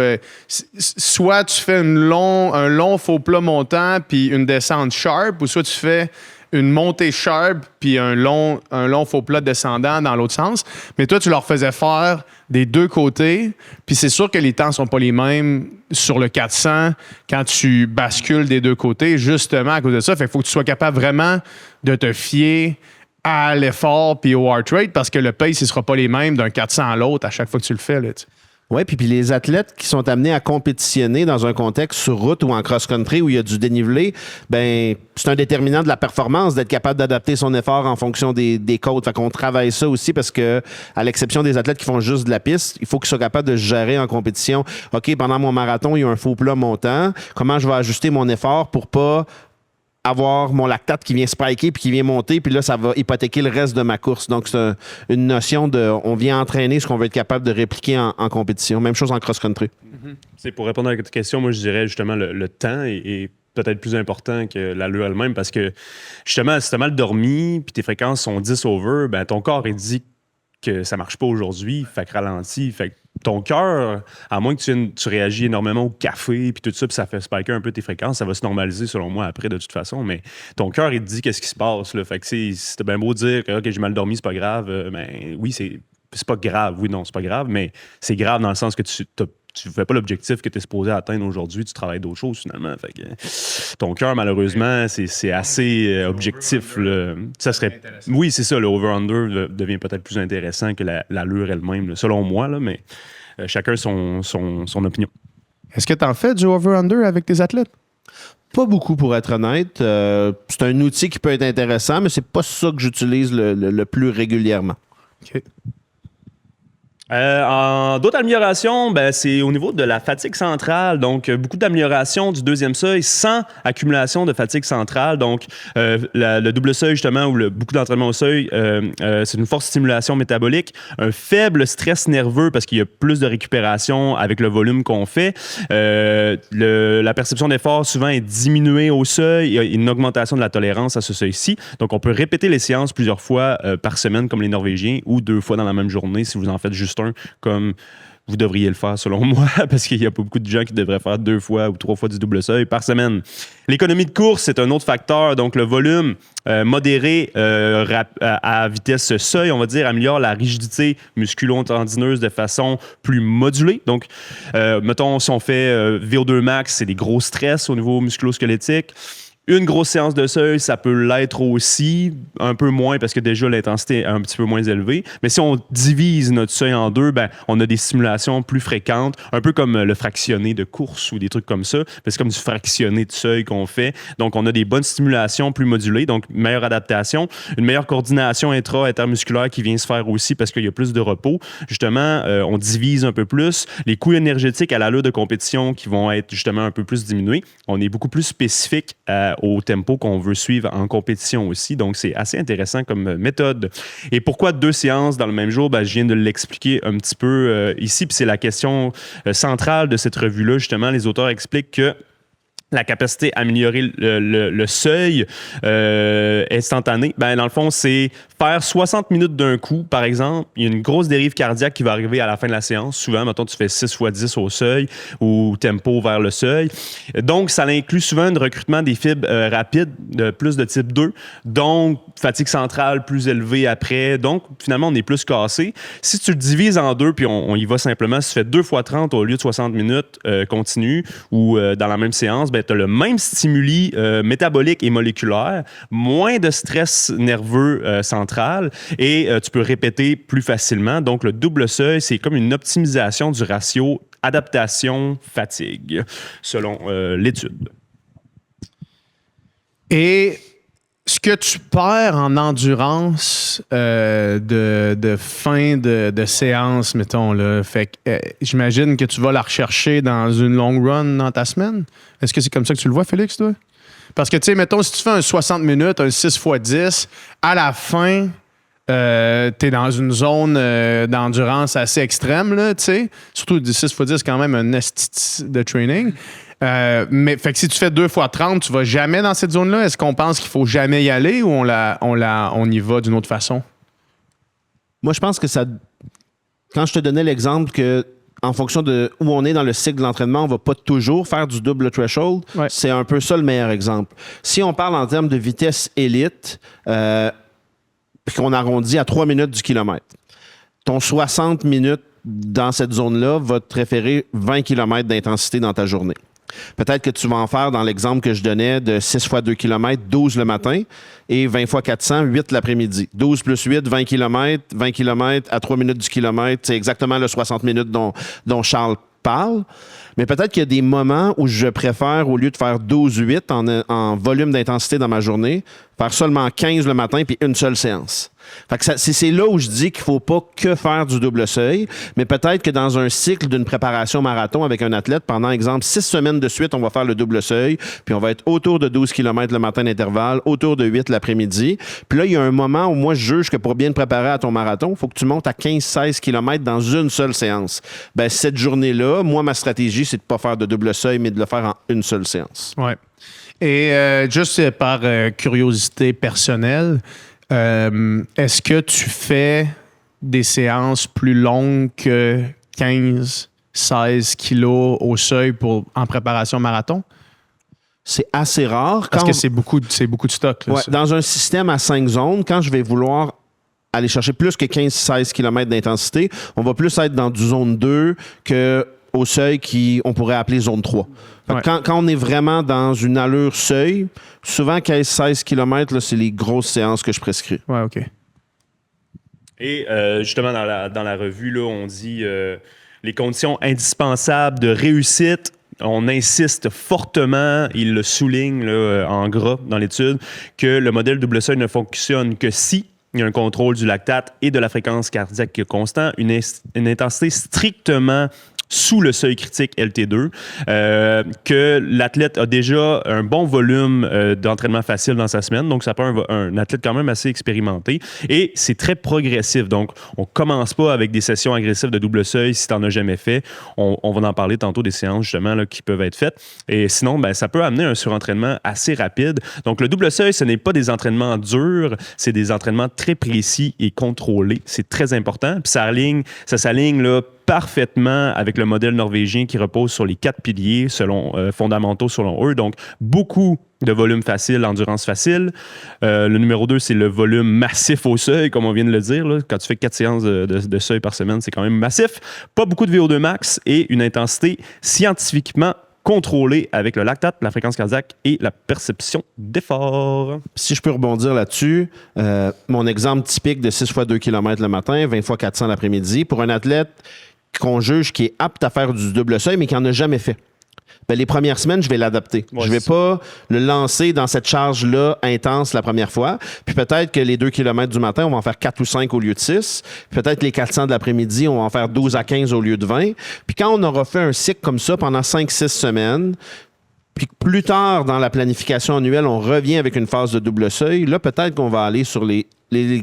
soit tu fais un long faux plat montant puis une descente sharp, ou soit tu fais une montée sharp puis un long faux plat descendant dans l'autre sens. Mais toi, tu leur faisais faire des deux côtés. Puis c'est sûr que les temps sont pas les mêmes sur le 400 quand tu bascules des deux côtés, justement à cause de ça. Fait qu'il faut que tu sois capable vraiment de te fier à l'effort puis au heart rate parce que le pace, il sera pas les mêmes d'un 400 à l'autre à chaque fois que tu le fais. Là, Oui, puis les athlètes qui sont amenés à compétitionner dans un contexte sur route ou en cross-country où il y a du dénivelé, ben c'est un déterminant de la performance d'être capable d'adapter son effort en fonction des côtes. Fait qu'on travaille ça aussi parce que, à l'exception des athlètes qui font juste de la piste, il faut qu'ils soient capables de se gérer en compétition. OK, pendant mon marathon, il y a un faux plat montant. Comment je vais ajuster mon effort pour pas avoir mon lactate qui vient spiker puis qui vient monter, puis là, ça va hypothéquer le reste de ma course. Donc, c'est une notion de... On vient entraîner ce qu'on veut être capable de répliquer en compétition. Même chose en cross-country. C'est pour répondre à ta question, moi, je dirais justement le temps est peut-être plus important que l'allure elle-même parce que, justement, si tu as mal dormi puis tes fréquences sont 10 over, ben ton corps, il dit que ça marche pas aujourd'hui, fait que ralentit, fait que ton cœur, à moins que tu réagis énormément au café puis tout ça, puis ça fait spiker un peu tes fréquences, ça va se normaliser selon moi après de toute façon, mais ton cœur, il te dit qu'est-ce qui se passe, là. Fait que si t'as bien beau dire que OK, j'ai mal dormi, c'est pas grave, ben oui, c'est pas grave, oui, non, c'est pas grave, mais c'est grave dans le sens que tu fais pas l'objectif que tu es supposé atteindre aujourd'hui, tu travailles d'autres choses finalement. Fait que ton cœur, malheureusement, c'est assez objectif. Là. Ça serait, oui, c'est ça, le over-under devient peut-être plus intéressant que l'allure elle-même, là, selon moi, là, mais chacun son opinion. Est-ce que tu en fais du over-under avec tes athlètes? Pas beaucoup, pour être honnête. C'est un outil qui peut être intéressant, mais c'est pas ça que j'utilise le plus régulièrement. OK. En d'autres améliorations, ben, c'est au niveau de la fatigue centrale. Donc, beaucoup d'améliorations du deuxième seuil sans accumulation de fatigue centrale. Donc, le double seuil, justement, ou beaucoup d'entraînement au seuil, c'est une forte stimulation métabolique, un faible stress nerveux parce qu'il y a plus de récupération avec le volume qu'on fait. La perception d'effort, souvent, est diminuée au seuil. Il y a une augmentation de la tolérance à ce seuil-ci. Donc, on peut répéter les séances plusieurs fois par semaine, comme les Norvégiens, ou 2 fois dans la même journée si vous en faites juste comme vous devriez le faire selon moi, parce qu'il n'y a pas beaucoup de gens qui devraient faire 2 fois ou 3 fois du double seuil par semaine. L'économie de course, c'est un autre facteur. Donc, le volume modéré à vitesse seuil, on va dire, améliore la rigidité musculo-tendineuse de façon plus modulée. Donc, mettons, si on fait VO2 max, c'est des gros stress au niveau musculo-squelettique. Une grosse séance de seuil, ça peut l'être aussi, un peu moins parce que déjà l'intensité est un petit peu moins élevée. Mais si on divise notre seuil en 2, ben, on a des stimulations plus fréquentes, un peu comme le fractionné de course ou des trucs comme ça. C'est comme du fractionné de seuil qu'on fait. Donc, on a des bonnes stimulations plus modulées, donc meilleure adaptation, une meilleure coordination intermusculaire qui vient se faire aussi parce qu'il y a plus de repos. Justement, on divise un peu plus. Les coûts énergétiques à l'allure de compétition qui vont être justement un peu plus diminués. On est beaucoup plus spécifique au tempo qu'on veut suivre en compétition aussi. Donc, c'est assez intéressant comme méthode. Et pourquoi 2 séances dans le même jour? Ben, je viens de l'expliquer un petit peu ici, puis c'est la question centrale de cette revue-là. Justement, les auteurs expliquent que la capacité à améliorer le seuil instantané, ben, dans le fond, c'est faire 60 minutes d'un coup, par exemple. Il y a une grosse dérive cardiaque qui va arriver à la fin de la séance. Souvent, mettons, tu fais 6 x 10 au seuil ou tempo vers le seuil. Donc, ça inclut souvent un recrutement des fibres rapides, plus de type 2. Donc, fatigue centrale plus élevée après. Donc, finalement, on est plus cassé. Si tu le divises en 2, puis on y va simplement, si tu fais 2 x 30 au lieu de 60 minutes continu ou dans la même séance, ben, tu as le même stimuli métabolique et moléculaire, moins de stress nerveux central et tu peux répéter plus facilement. Donc, le double seuil, c'est comme une optimisation du ratio adaptation-fatigue, selon l'étude. Et ce que tu perds en endurance de fin de séance, mettons, là, fait que j'imagine que tu vas la rechercher dans une long run dans ta semaine. Est-ce que c'est comme ça que tu le vois, Félix, toi? Parce que, tu sais, mettons, si tu fais un 60 minutes, un 6 x 10, à la fin, tu es dans une zone d'endurance assez extrême, là, tu sais. Surtout, 6 x 10, c'est quand même un esti de training. Mais fait que si tu fais 2 x 30, tu vas jamais dans cette zone-là? Est-ce qu'on pense qu'il faut jamais y aller ou on y va d'une autre façon? Moi, je pense que ça... Quand je te donnais l'exemple que en fonction de où on est dans le cycle de l'entraînement, on ne va pas toujours faire du double threshold. Ouais. C'est un peu ça le meilleur exemple. Si on parle en termes de vitesse élite, puis qu'on arrondit à 3 minutes du kilomètre, ton 60 minutes dans cette zone-là va te référer 20 km d'intensité dans ta journée. Peut-être que tu vas en faire, dans l'exemple que je donnais, de 6 fois 2 km, 12 le matin, et 20 fois 400, 8 l'après-midi. 12 plus 8, 20 km, 20 km à 3 minutes du kilomètre. C'est exactement le 60 minutes dont Charles parle. Mais peut-être qu'il y a des moments où je préfère, au lieu de faire 12-8 en volume d'intensité dans ma journée, faire seulement 15 le matin puis une seule séance. Fait que c'est là où je dis qu'il ne faut pas que faire du double seuil, mais peut-être que dans un cycle d'une préparation marathon avec un athlète, pendant exemple 6 semaines de suite, on va faire le double seuil, puis on va être autour de 12 km le matin d'intervalle, autour de 8 l'après-midi. Puis là, il y a un moment où moi, je juge que pour bien te préparer à ton marathon, il faut que tu montes à 15-16 km dans une seule séance. Ben, cette journée-là, moi, ma stratégie, c'est de ne pas faire de double seuil, mais de le faire en une seule séance. Ouais. Et juste par curiosité personnelle, est-ce que tu fais des séances plus longues que 15-16 kilos au seuil en préparation marathon? C'est assez rare. Parce que c'est beaucoup de stock. Là, ouais, dans un système à 5 zones, quand je vais vouloir aller chercher plus que 15-16 km d'intensité, on va plus être dans du zone 2 qu'au seuil qu'on pourrait appeler zone 3. Ouais. Quand on est vraiment dans une allure seuil, souvent 15-16 km, là, c'est les grosses séances que je prescris. Ouais, OK. Et justement, dans la revue, là, on dit les conditions indispensables de réussite. On insiste fortement, il le souligne là, en gras dans l'étude, que le modèle double seuil ne fonctionne que si il y a un contrôle du lactate et de la fréquence cardiaque constant, une intensité strictement sous le seuil critique LT2, que l'athlète a déjà un bon volume d'entraînement facile dans sa semaine, donc ça peut être un athlète quand même assez expérimenté, et c'est très progressif, donc on commence pas avec des sessions agressives de double seuil si tu n'en as jamais fait, on va en parler tantôt des séances justement là, qui peuvent être faites, et sinon ben, ça peut amener un surentraînement assez rapide, donc le double seuil ce n'est pas des entraînements durs, c'est des entraînements très précis et contrôlés, c'est très important, puis ça s'aligne là parfaitement avec le modèle norvégien qui repose sur les 4 piliers fondamentaux selon eux. Donc, beaucoup de volume facile, endurance facile. Le numéro 2, c'est le volume massif au seuil, comme on vient de le dire. Là. Quand tu fais 4 séances de seuil par semaine, c'est quand même massif. Pas beaucoup de VO2 max et une intensité scientifiquement contrôlée avec le lactate, la fréquence cardiaque et la perception d'effort. Si je peux rebondir là-dessus, mon exemple typique de 6 fois 2 km le matin, 20 fois 400 l'après-midi, pour un athlète qu'on juge qui est apte à faire du double seuil, mais qui n'en a jamais fait. Ben, les premières semaines, je vais l'adapter. Ouais, je ne vais pas le lancer dans cette charge-là intense la première fois. Puis peut-être que les 2 km du matin, on va en faire 4 ou 5 au lieu de 6. Peut-être les 400 de l'après-midi, on va en faire 12 à 15 au lieu de 20. Puis quand on aura fait un cycle comme ça pendant 5-6 semaines, puis plus tard dans la planification annuelle, on revient avec une phase de double seuil, là, peut-être qu'on va aller sur les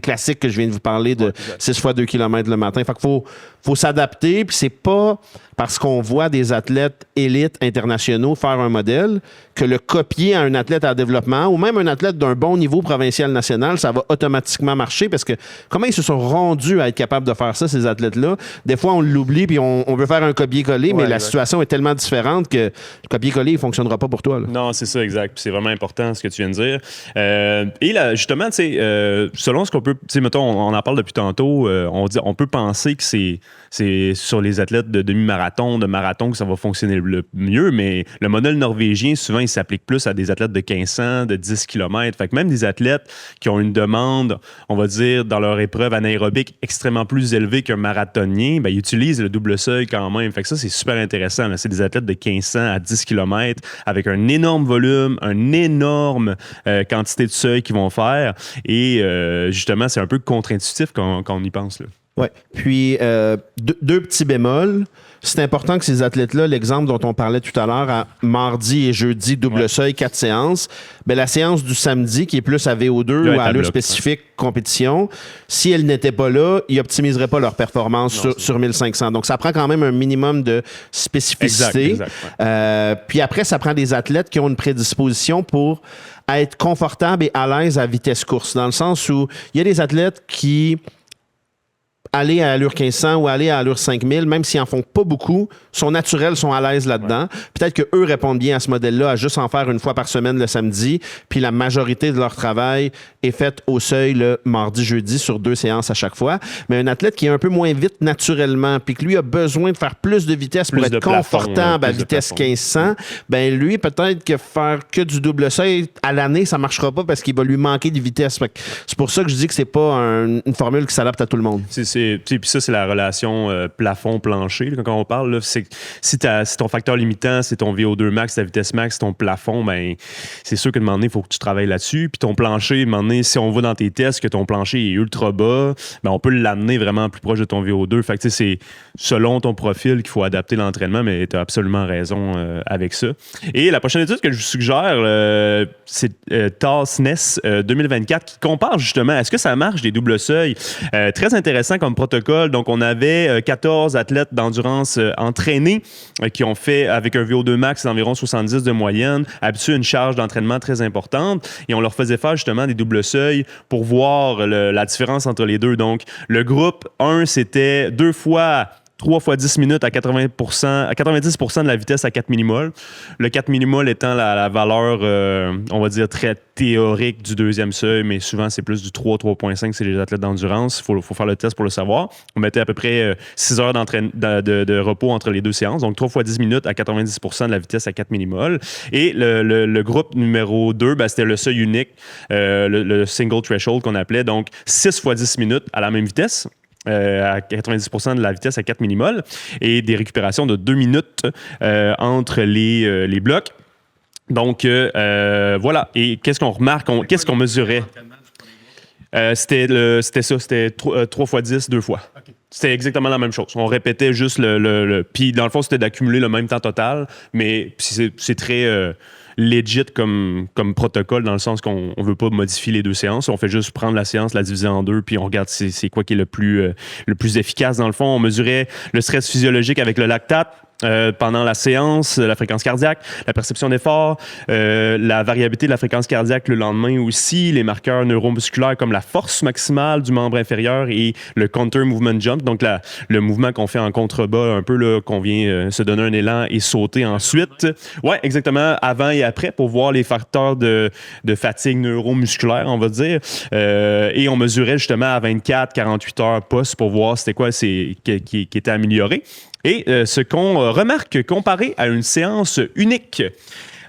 classiques que je viens de vous parler de 6 fois 2 km le matin. Fait qu'il faut s'adapter, puis c'est pas parce qu'on voit des athlètes élites internationaux faire un modèle que le copier à un athlète en développement ou même un athlète d'un bon niveau provincial-national, ça va automatiquement marcher parce que comment ils se sont rendus à être capables de faire ça, ces athlètes-là? Des fois, on l'oublie puis on veut faire un copier-coller, mais la situation est tellement différente que le copier-coller, il ne fonctionnera pas pour toi. Là. Non, c'est ça, exact. Puis c'est vraiment important ce que tu viens de dire. Et là, justement, tu sais, selon ce qu'on peut, tu sais, mettons, on en parle depuis tantôt, on peut penser que c'est sur les athlètes de demi-marathon, de marathon que ça va fonctionner le mieux, mais le modèle norvégien, souvent, il s'applique plus à des athlètes de 1500, de 10 km. Fait que même des athlètes qui ont une demande, on va dire, dans leur épreuve anaérobique extrêmement plus élevée qu'un marathonien, ben, ils utilisent le double seuil quand même. Fait que ça, c'est super intéressant. Là. C'est des athlètes de 1500 à 10 km avec un énorme volume, une énorme quantité de seuil qu'ils vont faire. Et justement, c'est un peu contre-intuitif quand on y pense. Là. Oui. Puis, deux petits bémols. C'est important que ces athlètes-là, l'exemple dont on parlait tout à l'heure, à mardi et jeudi, double seuil, 4 séances, bien, la séance du samedi, qui est plus à VO2 ou à allure spécifique compétition, si elle n'était pas là, ils n'optimiseraient pas leur performance sur 1500. Donc, ça prend quand même un minimum de spécificité. Exact, puis après, ça prend des athlètes qui ont une prédisposition pour être confortables et à l'aise à vitesse course, dans le sens où il y a des athlètes qui aller à allure 1500 ou aller à allure 5000, même s'ils en font pas beaucoup, sont naturels, sont à l'aise là-dedans. Ouais. Peut-être qu'eux répondent bien à ce modèle-là, à juste en faire une fois par semaine le samedi, puis la majorité de leur travail est faite au seuil le mardi, jeudi sur 2 séances à chaque fois. Mais un athlète qui est un peu moins vite naturellement, puis que lui a besoin de faire plus de vitesse pour être confortable à vitesse 1500, ben lui, peut-être que faire que du double seuil à l'année, ça marchera pas parce qu'il va lui manquer de vitesse. C'est pour ça que je dis que c'est pas une formule qui s'adapte à tout le monde. Puis ça, c'est la relation plafond-plancher. Quand on parle, là, c'est si ton facteur limitant, c'est ton VO2 max, ta vitesse max, ton plafond, ben c'est sûr que de un moment donné, il faut que tu travailles là-dessus. Puis ton plancher, de un moment donné, si on va dans tes tests que ton plancher est ultra bas, ben on peut l'amener vraiment plus proche de ton VO2. Fait que c'est selon ton profil qu'il faut adapter l'entraînement, mais tu as absolument raison avec ça. Et la prochaine étude que je vous suggère, c'est TASNES 2024 qui compare justement, est-ce que ça marche des doubles seuils? Très intéressant comme protocole. Donc, on avait 14 athlètes d'endurance entraînés qui ont fait, avec un VO2 max d'environ 70 de moyenne, habitués à une charge d'entraînement très importante. Et on leur faisait faire justement des doubles seuils pour voir la différence entre les deux. Donc, le groupe 1, c'était 2 fois 3 fois 10 minutes à 90% de la vitesse à 4 millimoles. Le 4 millimoles étant la valeur, on va dire, très théorique du deuxième seuil, mais souvent, c'est plus du 3,5 c'est les athlètes d'endurance. Il faut faire le test pour le savoir. On mettait à peu près 6 heures de repos entre les deux séances, donc 3 fois 10 minutes à 90% de la vitesse à 4 millimoles. Et le groupe numéro 2, ben, c'était le seuil unique, le single threshold qu'on appelait, donc 6 fois 10 minutes à la même vitesse. À 90% de la vitesse à 4 millimoles et des récupérations de 2 minutes entre les blocs. Donc, voilà. Et qu'est-ce qu'on remarque? Qu'est-ce qu'on mesurait? C'était ça. C'était 3 fois 10, 2 fois. Okay. C'était exactement la même chose. On répétait juste puis, dans le fond, c'était d'accumuler le même temps total, mais c'est très... legit comme protocole dans le sens qu'on ne veut pas modifier les deux séances. On fait juste prendre la séance, la diviser en deux, puis on regarde c'est quoi qui est le plus efficace. Dans le fond, on mesurait le stress physiologique avec le lactate pendant la séance, la fréquence cardiaque, la perception d'effort, la variabilité de la fréquence cardiaque le lendemain aussi, les marqueurs neuromusculaires comme la force maximale du membre inférieur et le counter movement jump, donc le mouvement qu'on fait en contrebas un peu, là, qu'on vient se donner un élan et sauter ensuite. Ouais, exactement, avant et après pour voir les facteurs de fatigue neuromusculaire, on va dire. Et on mesurait justement à 24-48 heures post pour voir c'était quoi qui était amélioré. Et ce qu'on remarque comparé à une séance unique,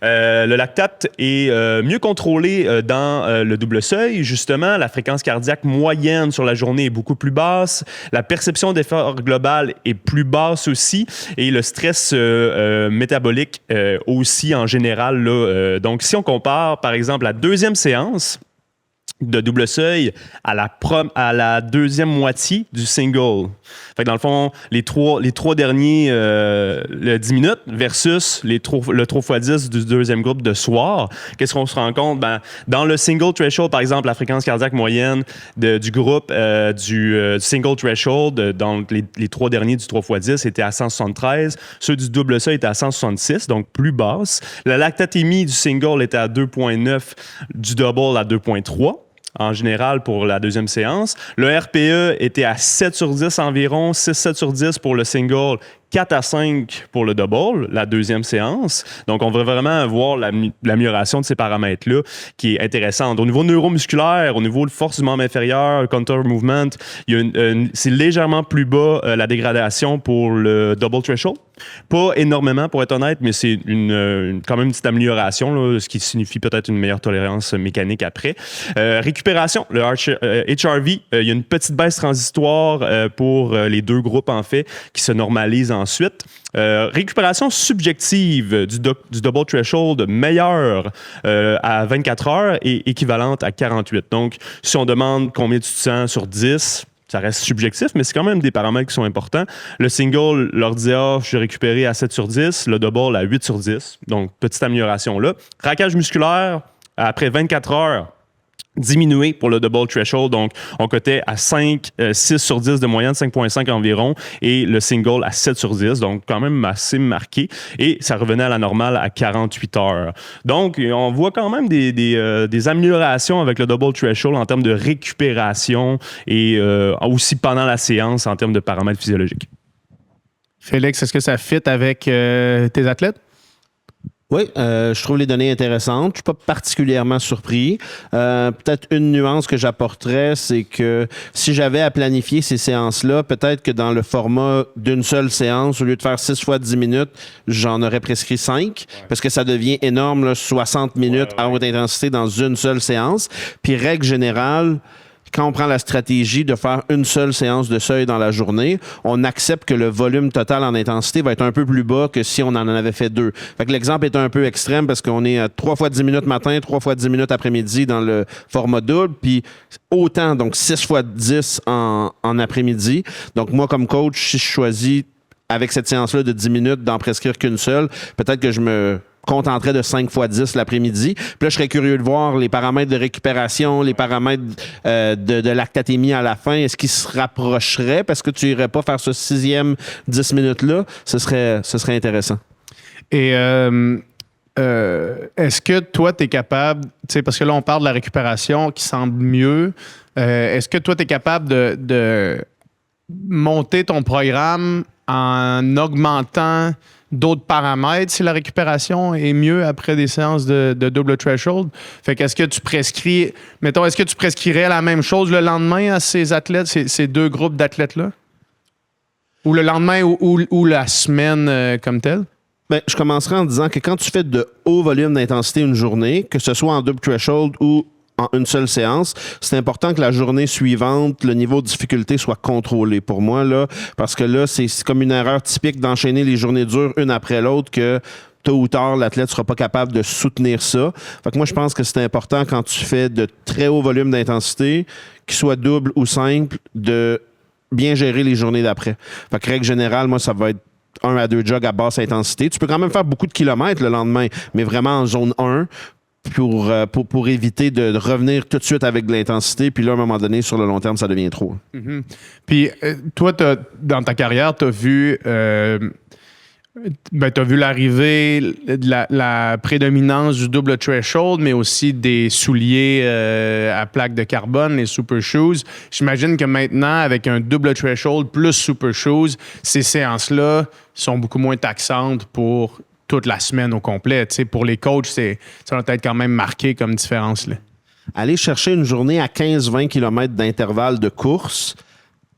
le lactate est mieux contrôlé dans le double seuil. Justement, la fréquence cardiaque moyenne sur la journée est beaucoup plus basse. La perception d'effort global est plus basse aussi. Et le stress métabolique aussi en général. Là, donc, si on compare, par exemple, la deuxième séance de double seuil à la deuxième moitié du single. Fait que dans le fond, les trois derniers 10 minutes versus le 3 x 10 du deuxième groupe de soir, qu'est-ce qu'on se rend compte? Ben, dans le single threshold, par exemple, la fréquence cardiaque moyenne du groupe du single threshold, dans les 3 derniers du 3 x 10 était à 173. Ceux du double seuil étaient à 166, donc plus basse. La lactatémie du single était à 2,9, du double à 2,3. En général pour la deuxième séance. Le RPE était à 7 sur 10 environ, 6-7 sur 10 pour le single, 4 à 5 pour le double, la deuxième séance. Donc, on va vraiment voir l'amélioration de ces paramètres-là qui est intéressante. Au niveau neuromusculaire, au niveau de force du membre inférieur, counter movement, c'est légèrement plus bas la dégradation pour le double threshold. Pas énormément, pour être honnête, mais c'est quand même une petite amélioration, là, ce qui signifie peut-être une meilleure tolérance mécanique après. Récupération, le HRV, il y a une petite baisse transitoire pour les deux groupes, en fait, qui se normalisent ensuite. Récupération subjective du double threshold meilleure à 24 heures et équivalente à 48. Donc, si on demande combien tu te sens sur 10, ça reste subjectif, mais c'est quand même des paramètres qui sont importants. Le single leur dit « Ah, je suis récupéré à 7 sur 10 », le double à 8 sur 10. Donc, petite amélioration là. Craquage musculaire, après 24 heures, diminué pour le double threshold. Donc, on cotait à 6 sur 10 de moyenne, 5,5 environ, et le single à 7 sur 10, donc quand même assez marqué. Et ça revenait à la normale à 48 heures. Donc, on voit quand même des améliorations avec le double threshold en termes de récupération et aussi pendant la séance en termes de paramètres physiologiques. Félix, est-ce que ça fit avec tes athlètes? Oui, je trouve les données intéressantes. Je ne suis pas particulièrement surpris. Peut-être une nuance que j'apporterais, c'est que si j'avais à planifier ces séances-là, peut-être que dans le format d'une seule séance, au lieu de faire 6 fois 10 minutes, j'en aurais prescrit 5, parce que ça devient énorme, là, 60 minutes à haute intensité dans une seule séance. Puis, règle générale, quand on prend la stratégie de faire une seule séance de seuil dans la journée, on accepte que le volume total en intensité va être un peu plus bas que si on en avait fait 2. Fait que l'exemple est un peu extrême parce qu'on est à 3 fois 10 minutes matin, 3 fois 10 minutes après-midi dans le format double, puis autant, donc 6 fois 10 en après-midi. Donc moi, comme coach, si je choisis avec cette séance-là de 10 minutes d'en prescrire qu'une seule, peut-être que je me contenterait de 5 fois 10 l'après-midi. Puis là, je serais curieux de voir les paramètres de récupération, les paramètres de lactatémie à la fin. Est-ce qu'ils se rapprocheraient parce que tu irais pas faire ce 6e 10 minutes-là? Ce serait intéressant. Et est-ce que toi, tu es capable, parce que là, on parle de la récupération qui semble mieux. Est-ce que toi, tu es capable de monter ton programme en augmentant d'autres paramètres si la récupération est mieux après des séances de double threshold? Fait qu'est-ce que tu prescris, mettons, est-ce que tu prescrirais la même chose le lendemain à ces athlètes, ces deux groupes d'athlètes-là? Ou le lendemain ou la semaine comme telle? Ben, je commencerai en disant que quand tu fais de haut volume d'intensité une journée, que ce soit en double threshold ou en une seule séance, c'est important que la journée suivante, le niveau de difficulté soit contrôlé pour moi, là, parce que là, c'est comme une erreur typique d'enchaîner les journées dures une après l'autre que tôt ou tard, l'athlète ne sera pas capable de soutenir ça. Fait que moi, je pense que c'est important quand tu fais de très hauts volumes d'intensité, qu'il soit double ou simple, de bien gérer les journées d'après. Fait que règle générale, moi, ça va être 1 à 2 jogs à basse intensité. Tu peux quand même faire beaucoup de kilomètres le lendemain, mais vraiment en zone 1, pour éviter de revenir tout de suite avec de l'intensité. Puis là, à un moment donné, sur le long terme, ça devient trop. Mm-hmm. Puis toi, dans ta carrière, tu as vu... tu as vu l'arrivée de la prédominance du double threshold, mais aussi des souliers à plaque de carbone, les super shoes. J'imagine que maintenant, avec un double threshold plus super shoes, ces séances-là sont beaucoup moins taxantes pour toute la semaine au complet. T'sais, pour les coachs, ça va être quand même marqué comme différence. Là. Aller chercher une journée à 15-20 km d'intervalle de course,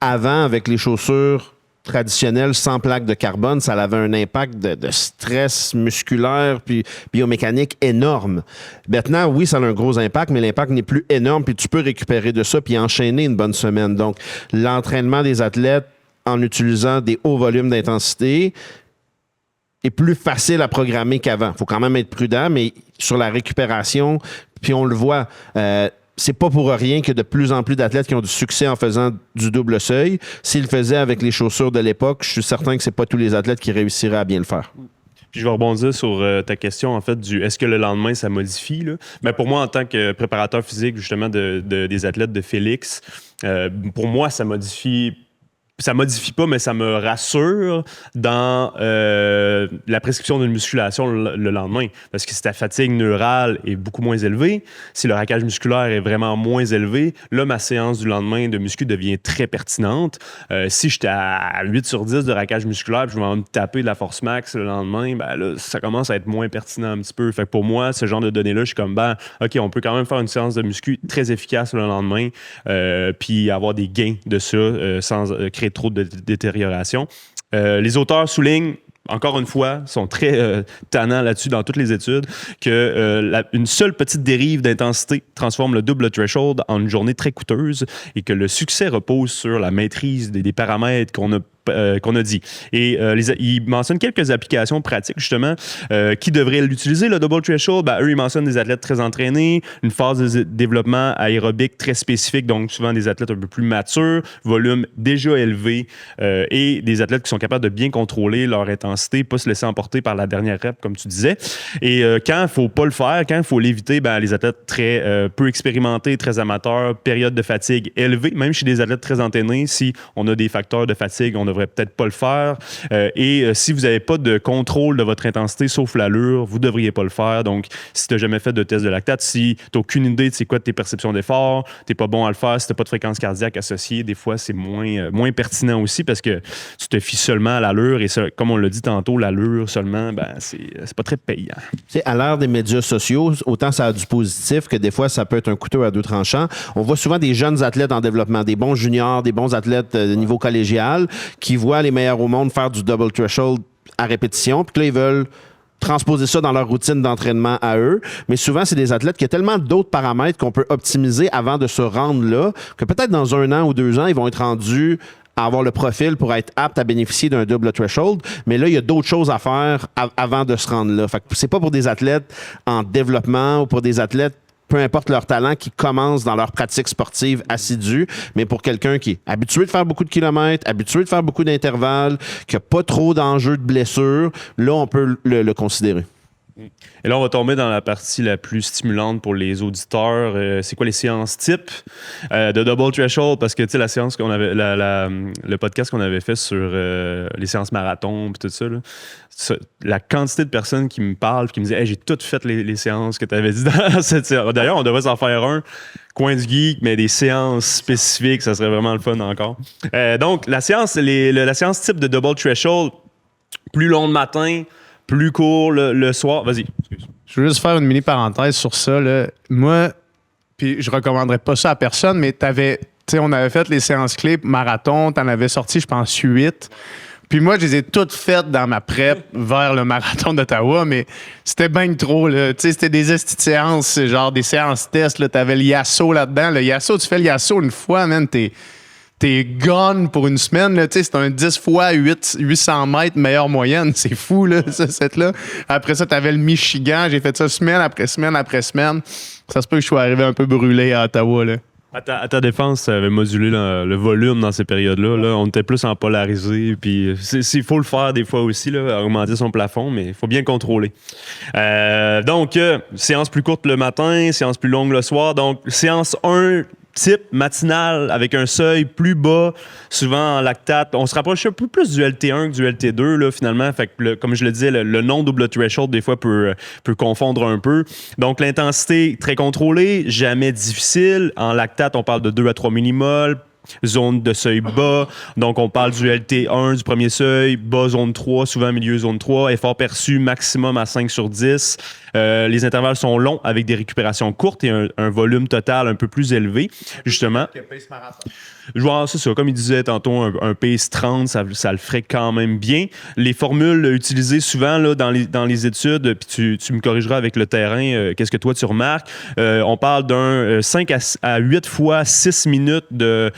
avant, avec les chaussures traditionnelles sans plaque de carbone, ça avait un impact de stress musculaire puis biomécanique énorme. Maintenant, oui, ça a un gros impact, mais l'impact n'est plus énorme, puis tu peux récupérer de ça puis enchaîner une bonne semaine. Donc, l'entraînement des athlètes en utilisant des hauts volumes d'intensité est plus facile à programmer qu'avant. Il faut quand même être prudent, mais sur la récupération, puis on le voit, c'est pas pour rien que de plus en plus d'athlètes qui ont du succès en faisant du double seuil. S'ils le faisaient avec les chaussures de l'époque, je suis certain que c'est pas tous les athlètes qui réussiraient à bien le faire. Puis je vais rebondir sur ta question, en fait, du est-ce que le lendemain, ça modifie? Là? Ben pour moi, en tant que préparateur physique, justement, des athlètes de Félix, pour moi, ça modifie pas, mais ça me rassure dans la prescription d'une musculation le lendemain. Parce que si ta fatigue neurale est beaucoup moins élevée, si le raquage musculaire est vraiment moins élevé, là, ma séance du lendemain de muscu devient très pertinente. Si j'étais à 8 sur 10 de raquage musculaire puis je vais me taper de la force max le lendemain, ben là, ça commence à être moins pertinent un petit peu. Fait que pour moi, ce genre de données-là, je suis comme, OK, on peut quand même faire une séance de muscu très efficace le lendemain puis avoir des gains de ça sans créer trop de détérioration. Les auteurs soulignent, encore une fois, sont très tannants là-dessus dans toutes les études, qu'une seule petite dérive d'intensité transforme le double threshold en une journée très coûteuse et que le succès repose sur la maîtrise des paramètres qu'on a qu'on a dit. Et il mentionne quelques applications pratiques, justement, qui devraient l'utiliser, le double threshold. Eux, ils mentionnent des athlètes très entraînés, une phase de développement aérobique très spécifique, donc souvent des athlètes un peu plus matures, volume déjà élevé, et des athlètes qui sont capables de bien contrôler leur intensité, pas se laisser emporter par la dernière rep, comme tu disais. Et quand il ne faut pas le faire, quand il faut l'éviter, les athlètes très peu expérimentés, très amateurs, période de fatigue élevée, même chez des athlètes très entraînés, si on a des facteurs de fatigue, on ne devrait peut-être pas le faire. Si vous n'avez pas de contrôle de votre intensité, sauf l'allure, vous ne devriez pas le faire. Donc, si tu n'as jamais fait de test de lactate, si tu n'as aucune idée de c'est quoi de tes perceptions d'effort, tu n'es pas bon à le faire, si tu n'as pas de fréquence cardiaque associée, des fois, c'est moins pertinent aussi parce que tu te fies seulement à l'allure. Et ça, comme on l'a dit tantôt, l'allure seulement, c'est pas très payant. T'sais, à l'ère des médias sociaux, autant ça a du positif que des fois, ça peut être un couteau à deux tranchants. On voit souvent des jeunes athlètes en développement, des bons juniors, des bons athlètes de niveau collégial qui voient les meilleurs au monde faire du double threshold à répétition, puis que là, ils veulent transposer ça dans leur routine d'entraînement à eux. Mais souvent, c'est des athlètes qui ont tellement d'autres paramètres qu'on peut optimiser avant de se rendre là, que peut-être dans 1 an ou 2 ans, ils vont être rendus à avoir le profil pour être apte à bénéficier d'un double threshold. Mais là, il y a d'autres choses à faire avant de se rendre là. Fait que c'est pas pour des athlètes en développement ou pour des athlètes peu importe leur talent, qui commencent dans leur pratique sportive assidue, mais pour quelqu'un qui est habitué de faire beaucoup de kilomètres, habitué de faire beaucoup d'intervalles, qui n'a pas trop d'enjeux de blessure, là, on peut le considérer. Et là, on va tomber dans la partie la plus stimulante pour les auditeurs. C'est quoi les séances types de double threshold? Parce que, tu sais, la séance qu'on avait, le podcast qu'on avait fait sur les séances marathon et tout ça, là, la quantité de personnes qui me parlent et qui me disent hey, j'ai toutes fait les séances que tu avais dit dans cette séance. D'ailleurs, on devrait s'en faire un coin du geek, mais des séances spécifiques, ça serait vraiment le fun encore. Donc, la séance type de double threshold, plus long le matin, plus court le soir. Vas-y. Excuse. Je veux juste faire une mini parenthèse sur ça. Là. Moi, puis je recommanderais pas ça à personne, mais on avait fait les séances clés marathon, t'en avais sorti, je pense, 8. Puis moi, je les ai toutes faites dans ma prep vers le marathon d'Ottawa, mais c'était bien trop. Là. C'était des séances, genre des séances tests. T'avais le Yasso là-dedans. Le Yasso, tu fais le Yasso une fois, man, t'es gone pour une semaine. Là, c'est un 10 fois 800 mètres meilleure moyenne. C'est fou, là, là. Après ça, t'avais le Michigan. J'ai fait ça semaine après semaine après semaine. Ça se peut que je sois arrivé un peu brûlé à Ottawa. Là. À ta défense, ça avait modulé le volume dans ces périodes-là. Là. On était plus en polarisé. Puis il faut le faire des fois aussi, là, augmenter son plafond, mais il faut bien contrôler. Donc, séance plus courte le matin, séance plus longue le soir. Donc, séance 1... type matinal avec un seuil plus bas, souvent en lactate. On se rapproche un peu plus du LT1 que du LT2, là, finalement. Fait que, comme je le disais, le non-double threshold, des fois, peut confondre un peu. Donc, l'intensité très contrôlée, jamais difficile. En lactate, on parle de 2 à 3 millimoles. Zone de seuil bas. Donc, on parle du LT1, du premier seuil, bas zone 3, souvent milieu zone 3, effort perçu maximum à 5 sur 10. Les intervalles sont longs avec des récupérations courtes et un volume total un peu plus élevé, justement. C'est ça, comme il disait tantôt, un pace 30, ça le ferait quand même bien. Les formules utilisées souvent là, dans les études, puis tu me corrigeras avec le terrain, qu'est-ce que toi tu remarques? On parle d'un 5 à 8 fois 6 minutes de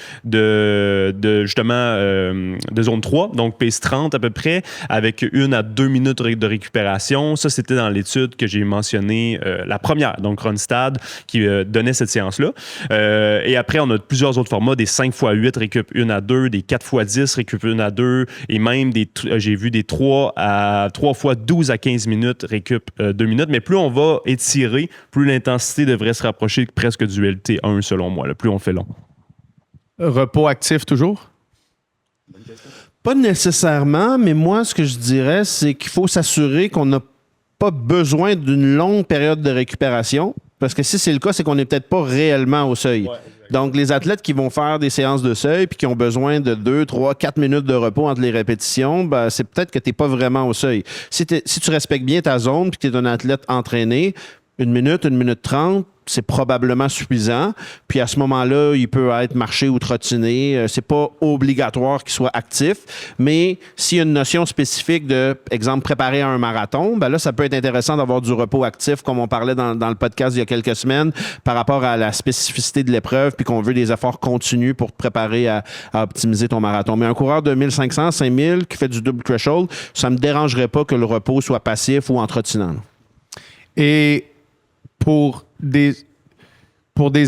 zone 3, donc pace 30 à peu près, avec 1 à 2 minutes de récupération. Ça, c'était dans l'étude que j'ai mentionnée, la première, donc Ronstad, qui donnait cette séance-là. Et après, on a plusieurs autres formats, des 5 x 8 récup 1 à 2, des 4 x 10 récup 1 à 2, et même j'ai vu des 3 x 12 à 15 minutes récup 2 minutes. Mais plus on va étirer, plus l'intensité devrait se rapprocher presque du LT1 selon moi, là, plus on fait long. Repos actif toujours? Pas nécessairement, mais moi, ce que je dirais, c'est qu'il faut s'assurer qu'on n'a pas besoin d'une longue période de récupération. Parce que si c'est le cas, c'est qu'on n'est peut-être pas réellement au seuil. Ouais, donc, les athlètes qui vont faire des séances de seuil puis qui ont besoin de 2, 3, 4 minutes de repos entre les répétitions, ben, c'est peut-être que tu n'es pas vraiment au seuil. Si tu respectes bien ta zone puis que tu es un athlète entraîné, 1 minute 30, c'est probablement suffisant. Puis à ce moment-là, il peut être marché ou trottiné. C'est pas obligatoire qu'il soit actif, mais s'il y a une notion spécifique de, exemple, préparer un marathon, ben là, ça peut être intéressant d'avoir du repos actif, comme on parlait dans le podcast il y a quelques semaines, par rapport à la spécificité de l'épreuve, puis qu'on veut des efforts continus pour te préparer à optimiser ton marathon. Mais un coureur de 1500, 5000 qui fait du double threshold, ça me dérangerait pas que le repos soit passif ou en trottinant. Et pour des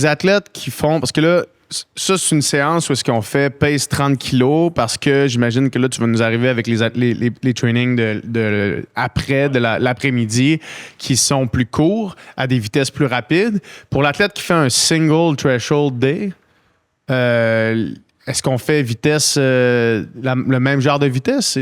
athlètes qui font... Parce que là, ça, c'est une séance où est-ce qu'on fait pace 30 kilos parce que j'imagine que là, tu vas nous arriver avec les trainings après, de l'après-midi qui sont plus courts, à des vitesses plus rapides. Pour l'athlète qui fait un single threshold day, est-ce qu'on fait vitesse, le même genre de vitesse?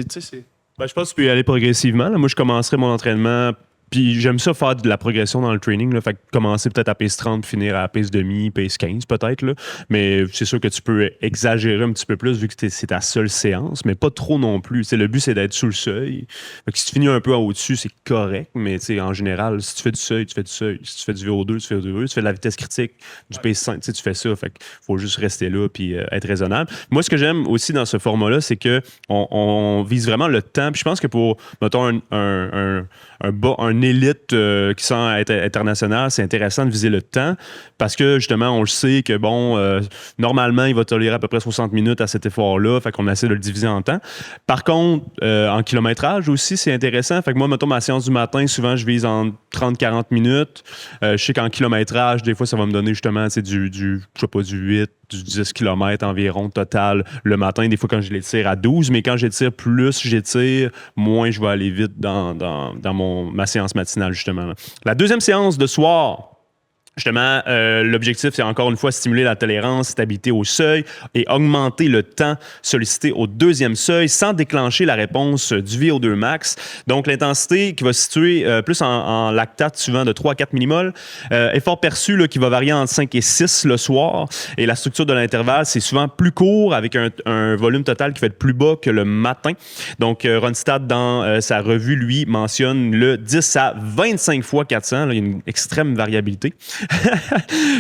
Ben, je pense que tu peux y aller progressivement. Là. Moi, je commencerai mon entraînement. Puis j'aime ça faire de la progression dans le training. Là. Fait que commencer peut-être à pace 30, finir à pace demi, pace 15 peut-être. Là. Mais c'est sûr que tu peux exagérer un petit peu plus vu que c'est ta seule séance, mais pas trop non plus. T'sais, le but, c'est d'être sous le seuil. Fait que si tu finis un peu au-dessus, c'est correct. Mais en général, si tu fais du seuil, tu fais du seuil. Si tu fais du VO2, tu fais du VO2. Si tu fais de la vitesse critique, du pace 5, tu fais ça. Fait qu'il faut juste rester là puis être raisonnable. Moi, ce que j'aime aussi dans ce format-là, c'est que on vise vraiment le temps. Puis je pense que pour, mettons, un élite qui sent être international, c'est intéressant de viser le temps parce que justement, on le sait que normalement, il va tolérer à peu près 60 minutes à cet effort-là, fait qu'on essaie de le diviser en temps. Par contre, en kilométrage aussi, c'est intéressant. Fait que moi, mettons ma séance du matin, souvent, je vise en 30-40 minutes. Je sais qu'en kilométrage, des fois, ça va me donner justement du 8, du 10 km environ total le matin. Des fois, quand je l'étire à 12, mais quand j'étire plus, moins je vais aller vite dans ma séance matinale, justement. La deuxième séance de soir, justement, l'objectif, c'est encore une fois stimuler la tolérance, stabilité au seuil et augmenter le temps sollicité au deuxième seuil sans déclencher la réponse du VO2 max. Donc, l'intensité qui va se situer plus en lactate, souvent de 3 à 4 millimoles. Effort perçu là, qui va varier entre 5 et 6 le soir. Et la structure de l'intervalle, c'est souvent plus court avec un volume total qui va être plus bas que le matin. Donc, Ronstadt, dans sa revue, lui, mentionne le 10 à 25 fois 400. Là, il y a une extrême variabilité.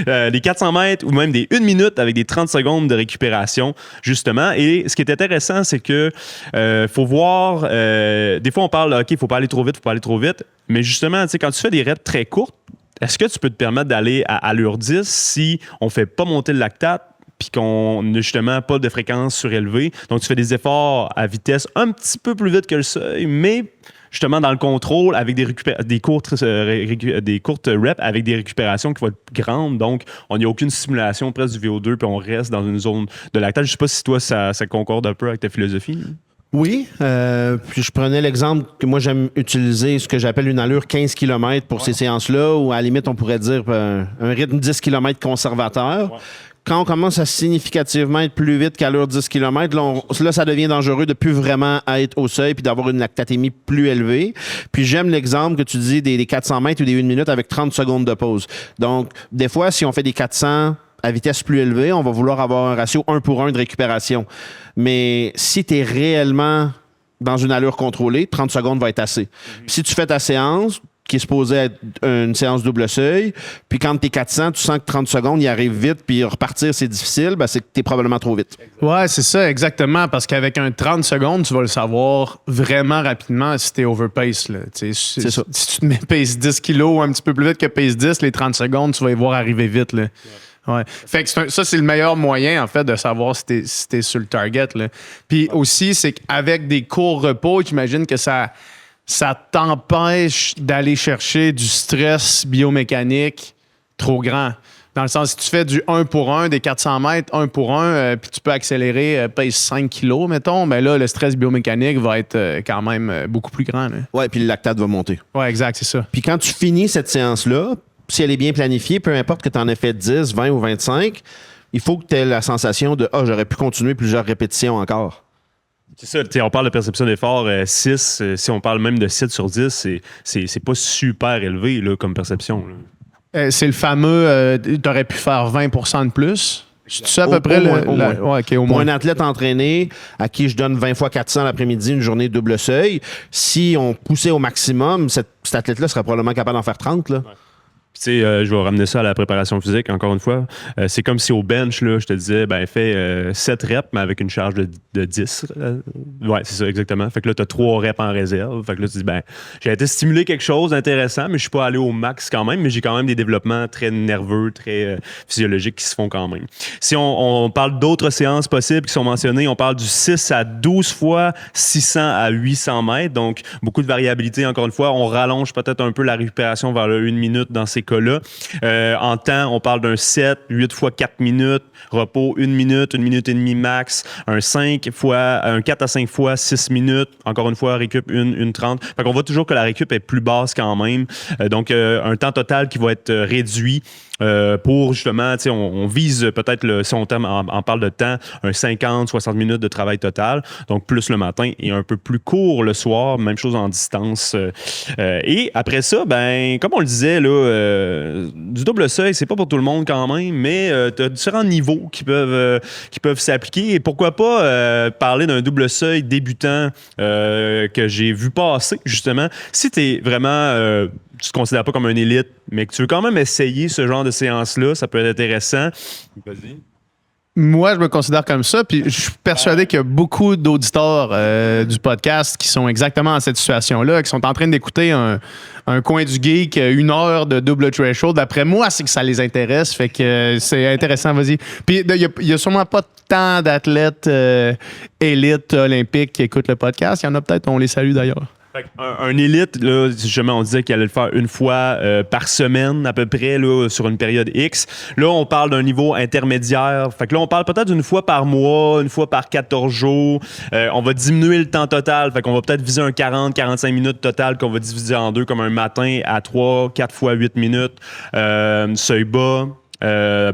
Des 400 mètres ou même des 1 minute avec des 30 secondes de récupération, justement. Et ce qui est intéressant, c'est que faut voir... des fois, on parle, OK, il ne faut pas aller trop vite. Mais justement, quand tu fais des reps très courtes, est-ce que tu peux te permettre d'aller à allure 10 si on ne fait pas monter le lactate puis qu'on n'a justement pas de fréquence surélevée? Donc, tu fais des efforts à vitesse un petit peu plus vite que le seuil, mais... justement dans le contrôle avec des courtes reps avec des récupérations qui vont être grandes. Donc, on n'y a aucune stimulation presque du VO2 puis on reste dans une zone de lactate. Je ne sais pas si toi, ça concorde un peu avec ta philosophie. Oui. Puis je prenais l'exemple que moi, j'aime utiliser ce que j'appelle une allure 15 km pour ces séances-là, ou à la limite, on pourrait dire un rythme 10 km conservateur. Ouais. Quand on commence à significativement être plus vite qu'à l'heure 10 km, là, ça devient dangereux de plus vraiment être au seuil puis d'avoir une lactatémie plus élevée. Puis j'aime l'exemple que tu dis des 400 mètres ou des 1 minute avec 30 secondes de pause. Donc, des fois, si on fait des 400 à vitesse plus élevée, on va vouloir avoir un ratio 1-pour-1 de récupération. Mais si tu es réellement dans une allure contrôlée, 30 secondes va être assez. Puis si tu fais ta séance, qui est supposée être une séance double seuil, puis quand tu es 400, tu sens que 30 secondes, il arrive vite, puis repartir, c'est difficile, ben c'est que tu es probablement trop vite. Ouais, c'est ça, exactement, parce qu'avec un 30 secondes, tu vas le savoir vraiment rapidement si tu es overpace. Là. C'est ça. Si tu te mets pace 10 kilos un petit peu plus vite que pace 10, les 30 secondes, tu vas y voir arriver vite. Là. Ouais. Fait que ça, c'est le meilleur moyen, en fait, de savoir si t'es sur le target. Là. Puis aussi, c'est qu'avec des courts repos, j'imagine que ça t'empêche d'aller chercher du stress biomécanique trop grand. Dans le sens, si tu fais du 1-pour-1, des 400 mètres, 1-pour-1, puis tu peux accélérer, pace 5 kilos, mettons, mais là, le stress biomécanique va être quand même beaucoup plus grand. Oui, puis le lactate va monter. Oui, exact, c'est ça. Puis quand tu finis cette séance-là, si elle est bien planifiée, peu importe que tu en aies fait 10, 20 ou 25, il faut que tu aies la sensation de « Ah, j'aurais pu continuer plusieurs répétitions encore ». C'est ça, on parle de perception d'effort 6, si on parle même de 7 sur 10, c'est pas super élevé là, comme perception. Là. C'est le fameux tu aurais pu faire 20% de plus. C'est ça à peu près? Au moins. Ouais, okay, au moins. Pour un athlète entraîné à qui je donne 20 fois 400 l'après-midi, une journée double seuil, si on poussait au maximum, cet athlète-là serait probablement capable d'en faire 30. Là. Tu sais, je vais ramener ça à la préparation physique, encore une fois. C'est comme si au bench, là, je te disais, fais 7 reps, mais avec une charge de 10. Ouais, c'est ça, exactement. Fait que là, tu as 3 reps en réserve. Fait que là, tu dis, j'ai été stimulé quelque chose d'intéressant, mais je suis pas allé au max quand même, mais j'ai quand même des développements très nerveux, très physiologiques qui se font quand même. Si on parle d'autres séances possibles qui sont mentionnées, on parle du 6 à 12 fois 600 à 800 mètres. Donc, beaucoup de variabilité, encore une fois. On rallonge peut-être un peu la récupération vers le 1 minute dans ces cas-là. En temps, on parle d'un 7, 8 fois 4 minutes, repos 1 minute, 1 minute et demie max, un 4 à 5 fois 6 minutes, encore une fois, récup 1:30. Fait qu'on voit toujours que la récup est plus basse quand même. Donc, un temps total qui va être réduit. Pour justement, on vise peut-être, si on parle de temps, un 50, 60 minutes de travail total, donc plus le matin et un peu plus court le soir, même chose en distance. Et après ça, comme on le disait, là, du double seuil, c'est pas pour tout le monde quand même, mais tu as différents niveaux qui peuvent s'appliquer. Et pourquoi pas parler d'un double seuil débutant que j'ai vu passer, justement. Si tu es vraiment... tu te considères pas comme un élite, mais que tu veux quand même essayer ce genre de séance-là, ça peut être intéressant. Vas-y. Moi, je me considère comme ça, puis je suis persuadé qu'il y a beaucoup d'auditeurs du podcast qui sont exactement dans cette situation-là, qui sont en train d'écouter un coin du geek, 1 heure de double threshold. D'après moi, c'est que ça les intéresse, fait que c'est intéressant, vas-y. Puis il y a sûrement pas tant d'athlètes élites olympiques qui écoutent le podcast. Il y en a peut-être, on les salue d'ailleurs. Un élite, là, justement, on disait qu'il allait le faire 1 fois par semaine, à peu près, là, sur une période X. Là, on parle d'un niveau intermédiaire. Fait que là, on parle peut-être d'une fois par mois, 1 fois par 14 jours. On va diminuer le temps total. Fait qu'on va peut-être viser un 40-45 minutes total qu'on va diviser en deux, comme un matin à 3-4 fois 8 minutes. Seuil bas.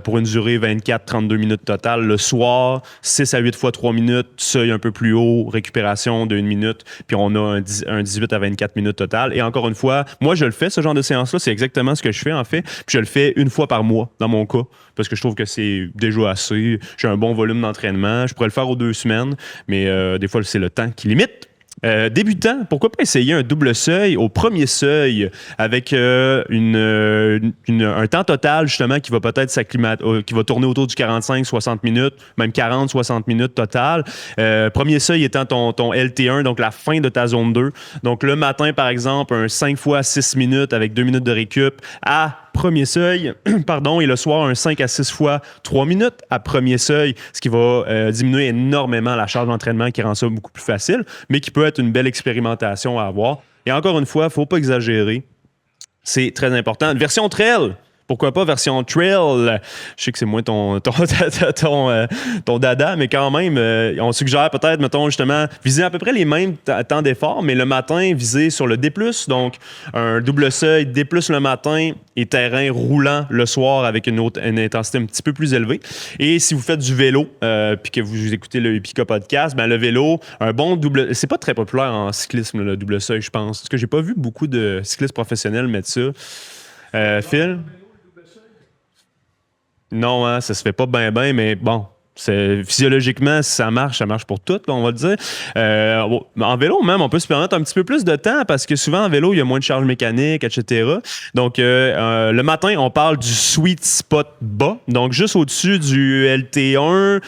Pour une durée 24-32 minutes totale. Le soir, 6 à 8 fois 3 minutes, seuil un peu plus haut, récupération de 1 minute, puis on a un 18 à 24 minutes total. Et encore une fois, moi, je le fais, ce genre de séance-là, c'est exactement ce que je fais, en fait. Puis je le fais 1 fois par mois, dans mon cas, parce que je trouve que c'est déjà assez. J'ai un bon volume d'entraînement. Je pourrais le faire aux 2 semaines, mais des fois, c'est le temps qui limite. Débutant, pourquoi pas essayer un double seuil au premier seuil avec un temps total justement qui va peut-être qui va tourner autour du 45-60 minutes, même 40-60 minutes total. Premier seuil étant ton LT1, donc la fin de ta zone 2. Donc le matin, par exemple, un 5 fois 6 minutes avec 2 minutes de récup à premier seuil, pardon, et le soir, un 5 à 6 fois 3 minutes à premier seuil, ce qui va diminuer énormément la charge d'entraînement, qui rend ça beaucoup plus facile, mais qui peut être une belle expérimentation à avoir. Et encore une fois, il ne faut pas exagérer. C'est très important. Une version trail. Pourquoi pas version trail? Je sais que c'est moins ton dada, mais quand même, on suggère peut-être, mettons, justement, viser à peu près les mêmes temps d'effort, mais le matin, viser sur le D+, donc un double seuil D+, le matin et terrain roulant le soir avec une intensité un petit peu plus élevée. Et si vous faites du vélo, puis que vous écoutez le Epica Podcast, le vélo, un bon double... C'est pas très populaire en cyclisme, le double seuil, je pense, parce que j'ai pas vu beaucoup de cyclistes professionnels mettre ça. Phil? Non, hein, ça se fait pas bien, mais bon. Physiologiquement, si ça marche pour tout, là, on va le dire. En vélo, même, on peut se permettre un petit peu plus de temps parce que souvent, en vélo, il y a moins de charge mécanique, etc. Donc, le matin, on parle du sweet spot bas, donc juste au-dessus du LT1,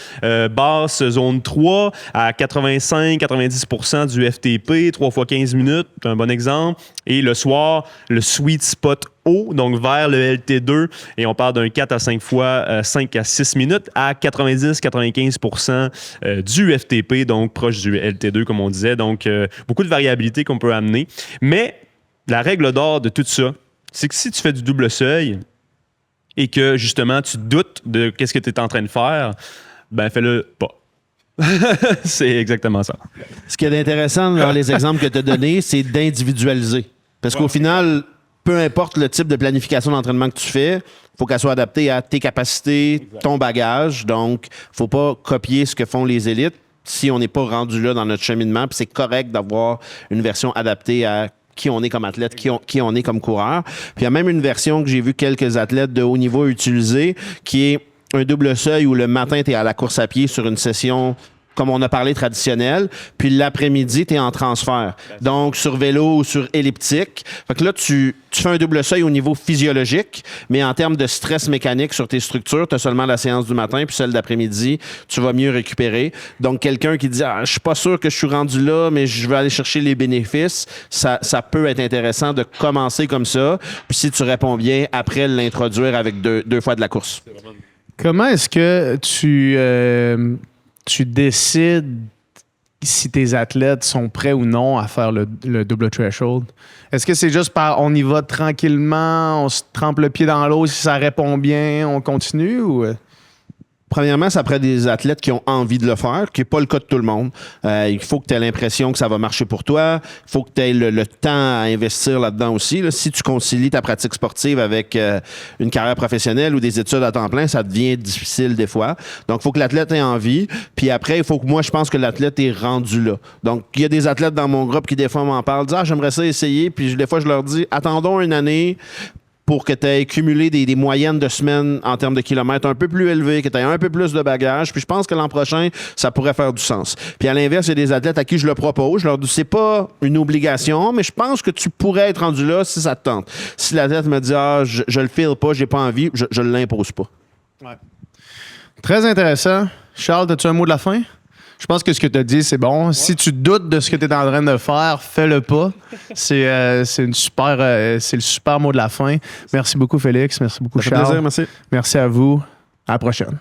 basse zone 3, à 85-90% du FTP, 3 fois 15 minutes, un bon exemple. Et le soir, le sweet spot haut, donc vers le LT2, et on parle d'un 4 à 5 fois 5 à 6 minutes à 90-95% du FTP, donc proche du LT2, comme on disait. Donc, beaucoup de variabilité qu'on peut amener. Mais la règle d'or de tout ça, c'est que si tu fais du double seuil et que, justement, tu doutes de qu'est-ce que tu es en train de faire, fais-le pas. C'est exactement ça. Ce qui est intéressant dans les exemples que tu as donnés, c'est d'individualiser. Parce qu'au final, peu importe le type de planification d'entraînement que tu fais, il faut qu'elle soit adaptée à tes capacités, ton bagage. Donc, il ne faut pas copier ce que font les élites si on n'est pas rendu là dans notre cheminement. Puis c'est correct d'avoir une version adaptée à qui on est comme athlète, qui on est comme coureur. Puis il y a même une version que j'ai vu quelques athlètes de haut niveau utiliser, qui est un double seuil où le matin, tu es à la course à pied sur une session comme on a parlé, traditionnel. Puis l'après-midi, tu es en transfert. Donc, sur vélo ou sur elliptique. Fait que là, tu fais un double seuil au niveau physiologique, mais en termes de stress mécanique sur tes structures, tu as seulement la séance du matin, puis celle d'après-midi, tu vas mieux récupérer. Donc, quelqu'un qui dit je suis pas sûr que je suis rendu là, mais je veux aller chercher les bénéfices, ça peut être intéressant de commencer comme ça. Puis si tu réponds bien, après l'introduire avec deux fois de la course. Comment est-ce que tu décides si tes athlètes sont prêts ou non à faire le double threshold? Est-ce que c'est juste on y va tranquillement, on se trempe le pied dans l'eau, si ça répond bien, on continue ou... Premièrement, ça prend des athlètes qui ont envie de le faire, qui n'est pas le cas de tout le monde. Il faut que tu aies l'impression que ça va marcher pour toi. Il faut que tu aies le temps à investir là-dedans aussi. Là. Si tu concilies ta pratique sportive avec une carrière professionnelle ou des études à temps plein, ça devient difficile des fois. Donc, il faut que l'athlète ait envie. Puis après, il faut que moi, je pense que l'athlète est rendu là. Donc, il y a des athlètes dans mon groupe qui, des fois, m'en parlent, disent j'aimerais ça essayer. Puis des fois, je leur dis attendons une année pour que tu aies cumulé des moyennes de semaines en termes de kilomètres un peu plus élevées, que tu aies un peu plus de bagages. Puis je pense que l'an prochain, ça pourrait faire du sens. Puis à l'inverse, il y a des athlètes à qui je le propose. Je leur dis, c'est pas une obligation, mais je pense que tu pourrais être rendu là si ça te tente. Si l'athlète me dit, je le file pas, j'ai pas envie, je l'impose pas. Ouais. Très intéressant. Charles, as-tu un mot de la fin? Je pense que ce que tu as dit, c'est bon. Ouais. Si tu doutes de ce que tu es en train de faire, fais-le pas. C'est le super mot de la fin. Merci beaucoup, Félix. Merci beaucoup, Charles. Ça fait plaisir, merci. Merci à vous. À la prochaine.